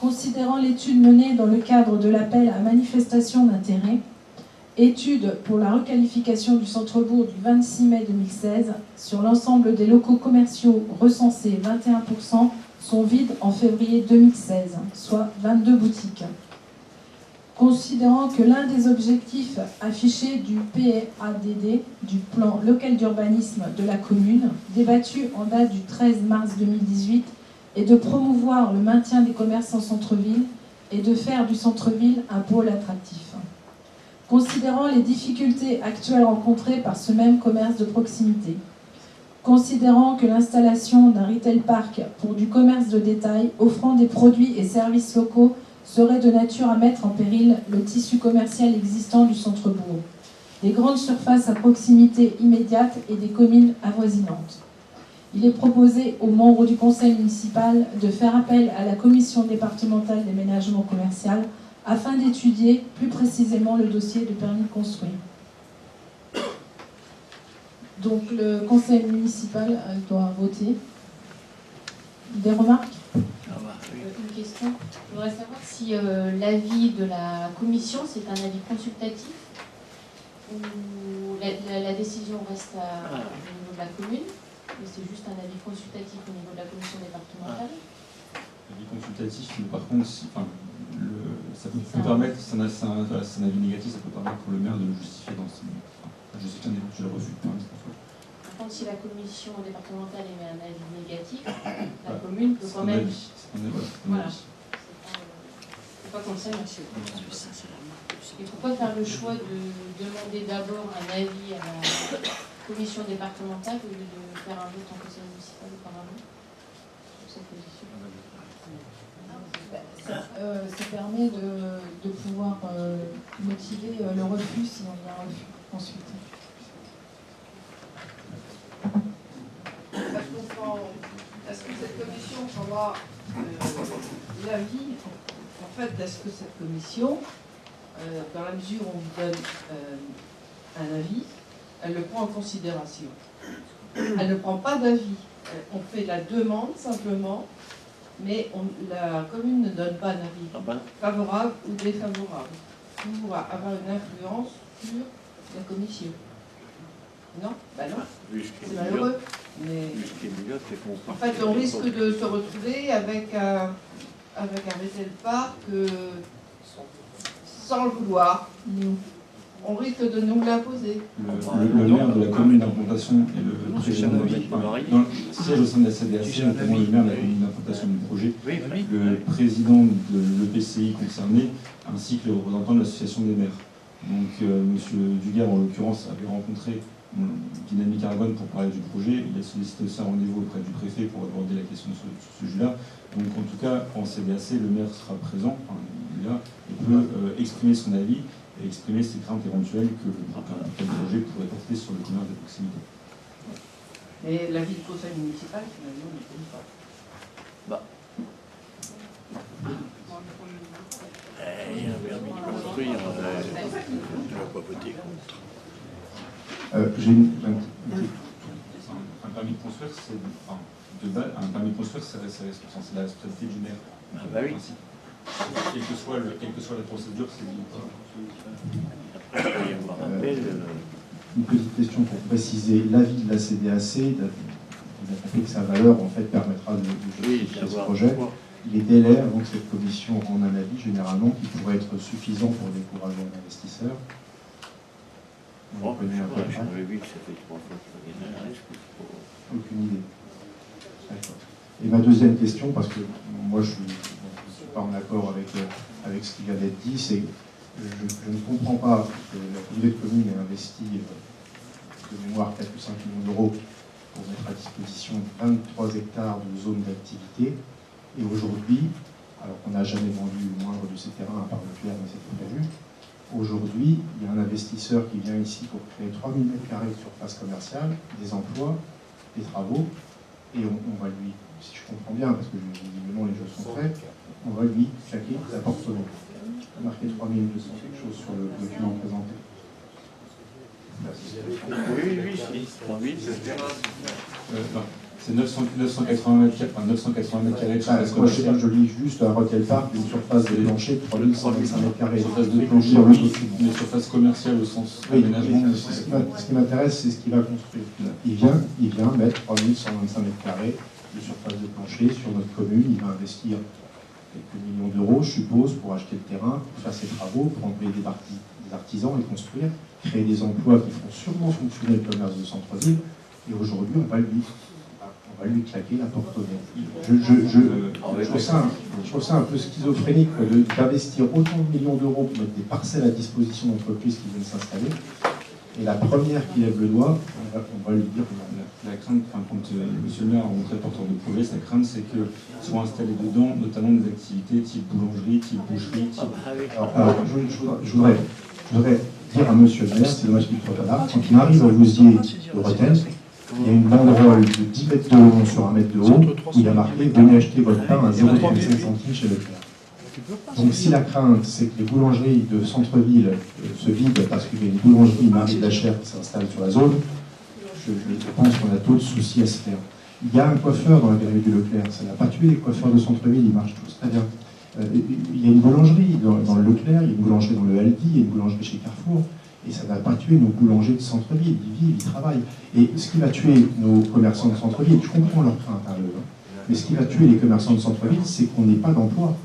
Considérant l'étude menée dans le cadre de l'appel à manifestation d'intérêt, étude pour la requalification du centre-bourg du 26 mai 2016, sur l'ensemble des locaux commerciaux recensés, 21% sont vides en février 2016, soit 22 boutiques. Considérant que l'un des objectifs affichés du PADD, du plan local d'urbanisme de la commune, débattu en date du 13 mars 2018, est de promouvoir le maintien des commerces en centre-ville et de faire du centre-ville un pôle attractif. Considérant les difficultés actuelles rencontrées par ce même commerce de proximité, considérant que l'installation d'un retail park pour du commerce de détail offrant des produits et services locaux serait de nature à mettre en péril le tissu commercial existant du centre-bourg, des grandes surfaces à proximité immédiate et des communes avoisinantes. Il est proposé aux membres du conseil municipal de faire appel à la commission départementale d'aménagement commercial afin d'étudier plus précisément le dossier de permis de construire. Donc le conseil municipal doit voter. Des remarques ? Une question. Je voudrais savoir si l'avis de la commission, c'est un avis consultatif ou la décision reste au niveau de la commune, mais c'est juste un avis consultatif au niveau de la commission départementale. L'avis consultatif, mais par contre, ça peut permettre, c'est un avis négatif, ça peut permettre pour le maire de le justifier dans son... justifier un éventuel refus de permis. Par contre, si la commission départementale émet un avis négatif, la commune peut quand même... Voilà. C'est pas comme ça, monsieur. Et pourquoi faire le choix de demander d'abord un avis à la commission départementale au lieu de faire un vote en conseil municipal auparavant sur cette position? Ça permet de pouvoir motiver le refus si on y a un refus ensuite. Est-ce que cette commission prendra l'avis? En fait, est-ce que cette commission, dans la mesure où on lui donne un avis, elle le prend en considération? Elle ne prend pas d'avis. On fait la demande simplement, mais la commune ne donne pas un avis favorable ou défavorable pour avoir une influence sur la commission. Non, ben non, c'est malheureux. Mais en fait, on risque de se retrouver avec un retail park sans le vouloir. On risque de nous l'imposer. Le maire de la commune d'implantation et le président siège au sein de la CDAC, notamment le maire de la commune d'implantation du projet, le président de l'EPCI concerné, ainsi que le représentant de l'association des maires. Donc, M. Duguerre, en l'occurrence, avait rencontré Dynamique Argonne pour parler du projet. Il a sollicité aussi un rendez-vous auprès du préfet pour aborder la question sur ce sujet-là. Donc, en tout cas, en CDAC, le maire sera présent, il est là, et peut exprimer son avis et exprimer ses craintes éventuelles que tel projet pourrait porter sur le commerce de proximité. Et l'avis du conseil municipal, finalement, ne compte pas. Il y a un permis de construire, on ne va pas voter contre. J'ai un permis de construire, c'est de base, un permis de construire, c'est la responsabilité du maire. Ah bah oui. Quelle que soit la procédure, c'est lui. Après, il peut y avoir appel. Une petite question pour préciser. L'avis de la CDAC, il a compris que sa valeur en fait permettra de justifier ce projet. Les délais avant que cette commission rende un avis, généralement, qui pourrait être suffisant pour décourager un investisseur. On connaît un peu. J'avais vu que ça fait 3 fois qu'il y a un risque. Aucune idée. D'accord. Et ma deuxième question, parce que moi je ne suis pas en accord avec ce qui vient d'être dit, c'est que je ne comprends pas que la communauté de communes ait investi de mémoire 4 ou 5 millions d'euros pour mettre à disposition 23 hectares de zone d'activité. Et aujourd'hui, alors qu'on n'a jamais vendu le moindre de ces terrains, à part le clair, mais c'était prévu, aujourd'hui, il y a un investisseur qui vient ici pour créer 3000 m² de surface commerciale, des emplois, des travaux, et on va lui, si je comprends bien, parce que visiblement les choses sont faites, on va lui claquer la porte-monnaie. Marqué 3200 quelque chose sur le document présenté. Oui. C'est 980 mètres carrés de surface commerciale. Je lis juste à Rotel Park, une surface de plancher de 3125 mètres carrés. Surface de plancher, mais surface commerciale au sens aménagement. Ce qui m'intéresse, c'est ce qu'il va construire. Il vient mettre 3125 mètres carrés de surface de plancher sur notre commune. Il va investir quelques millions d'euros, je suppose, pour acheter le terrain, pour faire ses travaux, pour employer des artisans et construire, créer des emplois qui feront sûrement fonctionner le commerce de centre-ville. Et aujourd'hui, on va lui claquer la porte au nez. Je trouve ça un peu schizophrénique d'investir autant de millions d'euros pour mettre des parcelles à disposition d'entreprises qui viennent s'installer. Et la première qui lève le doigt, on va lui dire... La crainte, quand monsieur le maire a montré porteur de projet, sa crainte, c'est que soient installées dedans, notamment des activités type boulangerie, type boucherie, type... Alors, je voudrais dire à monsieur le maire, c'est dommage qu'il ne soit pas là, quand il arrive au Vouziers de Rethel, il y a une banderole de 10 mètres de long sur 1 mètre de haut, où il y a marqué « Venez acheter votre pain à 0,35 centimes chez Leclerc ». Donc si la crainte, c'est que les boulangeries de centre-ville se vident parce qu'il y a une boulangerie Marie Blachère qui s'installe sur la zone, je pense qu'on a d'autres soucis à se faire. Il y a un coiffeur dans la galerie du Leclerc, ça n'a pas tué les coiffeurs de centre-ville, ils marchent tous très bien. Il y a une boulangerie dans le Leclerc, il y a une boulangerie dans le Aldi, il y a une boulangerie chez Carrefour, et ça n'a pas tué nos boulangers de centre-ville, ils vivent, ils travaillent. Et ce qui va tuer nos commerçants de centre-ville, je comprends leur crainte, mais ce qui va tuer les commerçants de centre-ville, c'est qu'on n'ait pas d'emploi,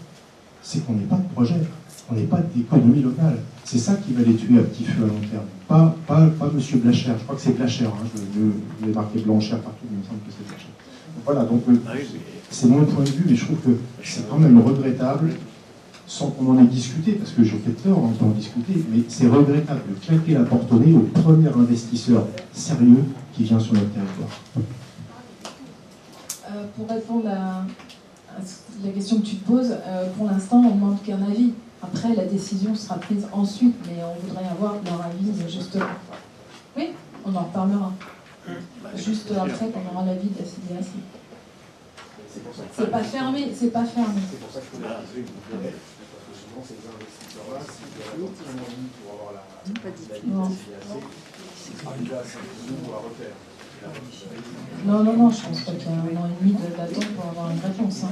c'est qu'on n'ait pas de projet, qu'on n'ait pas d'économie locale. C'est ça qui va les tuer à petit feu à long terme. Pas M. Blachère, je crois que c'est Blachère, je vais marquer Blanchère partout, mais il me semble que c'est Blachère. Donc voilà, donc c'est mon point de vue, mais je trouve que c'est quand même regrettable, sans qu'on en ait discuté, parce que j'ai fait peur, on peut en discuter, mais c'est regrettable de claquer la porte au nez au premier investisseur sérieux qui vient sur notre territoire. Pour répondre à la question que tu te poses, pour l'instant, on ne demande qu'un avis. Après, la décision sera prise ensuite, mais on voudrait avoir leur avis, justement. Oui, on en reparlera. Juste après, qu'on aura l'avis de la CDAC. C'est pas fermé, c'est pas fermé. C'est pour ça qu'il faut l'arriver, parce que souvent, ces investisseurs-là, s'ils ont envie pour avoir la CDAC, c'est arrivé à Saint-Cloud ou à refaire. Non, je pense pas qu'il y a 1 an et demi d'attente pour avoir une réponse.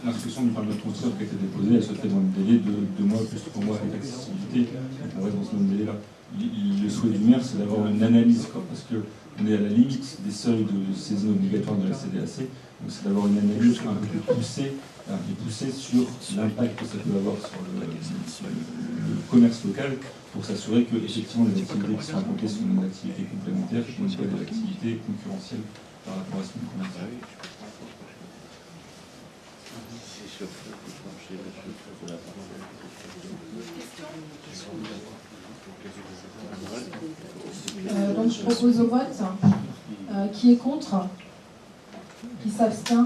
L'instruction du permis de construire qui a été déposée, elle se fait dans le délai de 2 mois plus 3 mois avec accessibilité. On reste dans ce même délai-là. Le souhait du maire, c'est d'avoir une analyse, parce qu'on est à la limite des seuils de saisine obligatoire de la CDAC. Donc c'est d'avoir une analyse un peu plus poussée sur l'impact que ça peut avoir sur le commerce local, pour s'assurer que effectivement les activités qui sont implantées sont des activités complémentaires, qui ne sont pas des activités concurrentielles par rapport à ce qu'on commence. Donc je propose au vote. Qui est contre? Qui s'abstient?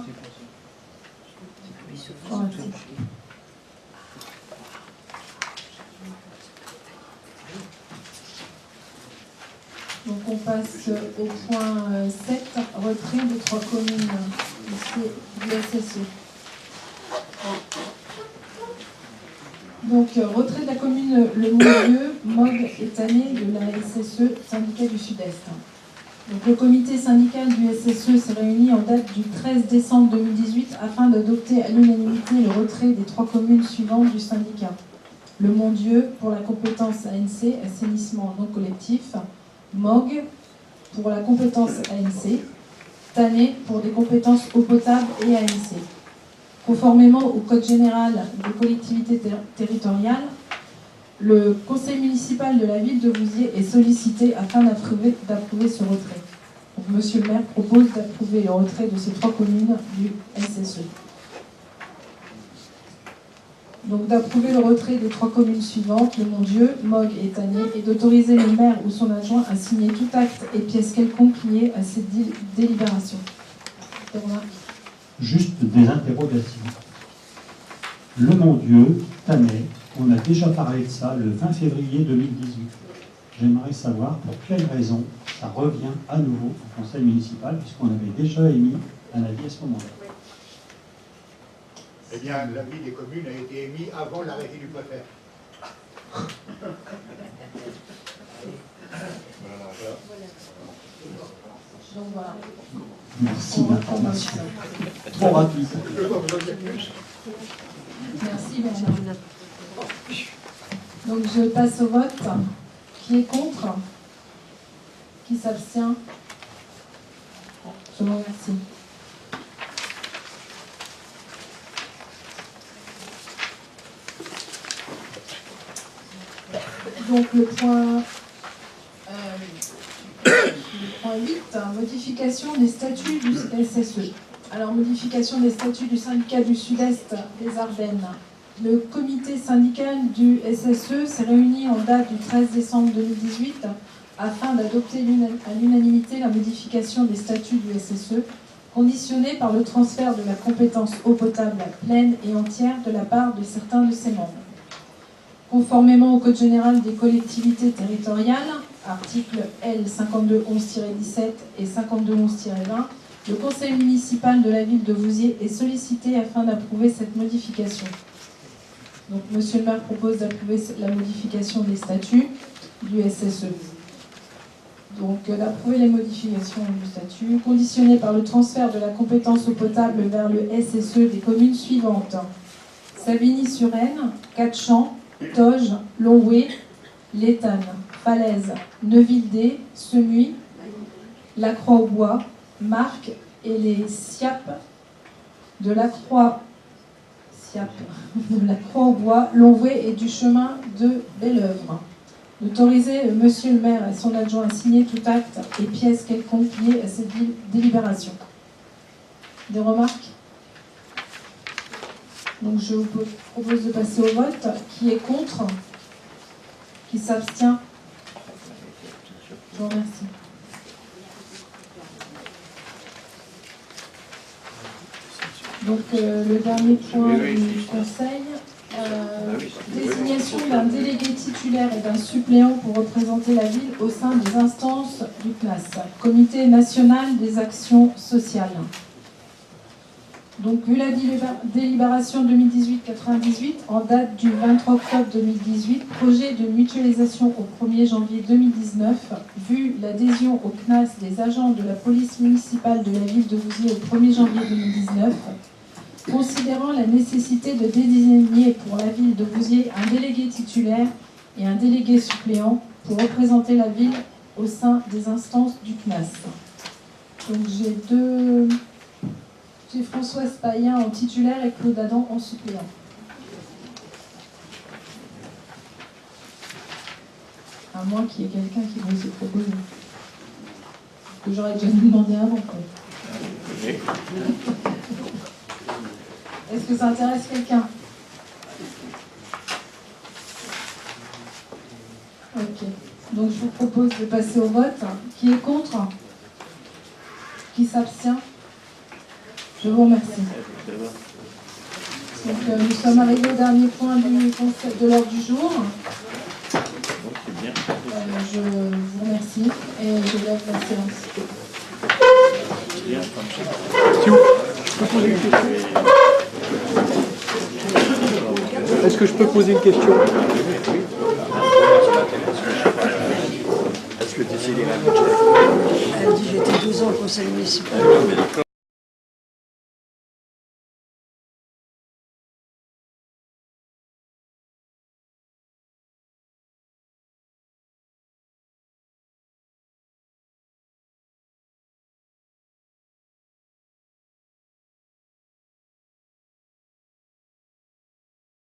Donc on passe au point 7, retrait des 3 communes ici du SSE. Donc retrait de la commune Le Mont-Dieu, Mogue et Tanné de la SSE, syndicat du Sud-Est. Donc le comité syndical du SSE s'est réuni en date du 13 décembre 2018 afin d'adopter à l'unanimité le retrait des 3 communes suivantes du syndicat. Le Mont-Dieu pour la compétence ANC, assainissement non collectif, Mogue pour la compétence ANC, Tanné pour des compétences eau potable et ANC. Conformément au Code général des collectivités territoriales, le conseil municipal de la ville de Vouziers est sollicité afin d'approuver ce retrait. Donc, monsieur le maire propose d'approuver le retrait de ces 3 communes du SSE. Donc d'approuver le retrait des 3 communes suivantes, Le Mont-Dieu, Mogue et Tanné, et d'autoriser le maire ou son adjoint à signer tout acte et pièce quelconque liée à cette délibération. Juste des interrogations. Le Mont-Dieu, Tanné, on a déjà parlé de ça le 20 février 2018. j'aimerais savoir pour quelle raison ça revient à nouveau au conseil municipal, puisqu'on avait déjà émis un avis à ce moment-là. Eh bien, l'avis des communes a été émis avant l'arrêté du préfet. Donc voilà. Merci de l'information. Trop rapide. Merci Bernard. Donc je passe au vote. Qui est contre? Qui s'abstient? Je vous remercie. Donc le point 8, modification des statuts du SSE. Alors, modification des statuts du syndicat du Sud-Est des Ardennes. Le comité syndical du SSE s'est réuni en date du 13 décembre 2018 afin d'adopter à l'unanimité la modification des statuts du SSE, conditionnée par le transfert de la compétence eau potable pleine et entière de la part de certains de ses membres. Conformément au Code général des collectivités territoriales, articles L 5211-17 et 5211-20, le conseil municipal de la ville de Vouziers est sollicité afin d'approuver cette modification. Donc, monsieur le maire propose d'approuver la modification des statuts du SSE. Donc, d'approuver les modifications du statut, conditionnées par le transfert de la compétence eau potable vers le SSE des communes suivantes: Savigny-sur-Aisne, Catchamps, Toge, Longoué, Létane, Falaise, Neuville-Dé, Semuy, La Croix-aux-Bois, Marques et les Siapes de la Croix-aux-Bois, Longoué et du chemin de Belleuvre. D'autoriser monsieur le maire et son adjoint à signer tout acte et pièce quelconque liée à cette délibération. Des remarques? Donc je vous propose de passer au vote. Qui est contre? Qui s'abstient? Je vous remercie. Donc le dernier point du conseil, désignation d'un délégué titulaire et d'un suppléant pour représenter la ville au sein des instances du CNAS, Comité national des actions sociales. Donc, vu la délibération 2018-98, en date du 23 octobre 2018, projet de mutualisation au 1er janvier 2019, vu l'adhésion au CNAS des agents de la police municipale de la ville de Vouziers au 1er janvier 2019, considérant la nécessité de désigner pour la ville de Vouziers un délégué titulaire et un délégué suppléant pour représenter la ville au sein des instances du CNAS. Donc, j'ai Françoise Payen en titulaire et Claude Adam en suppléant. À moins qu'il y ait quelqu'un qui veuille se proposer. Que j'aurais déjà demandé avant. Est-ce que ça intéresse quelqu'un? Ok. Donc je vous propose de passer au vote. Qui est contre? Qui s'abstient? Je vous remercie. Donc, nous sommes arrivés au dernier point de l'ordre du jour. Je vous remercie et je lève la séance. Est-ce que je peux poser une question? Est-ce que tu sais les Elle dit j'étais 12 ans au conseil municipal.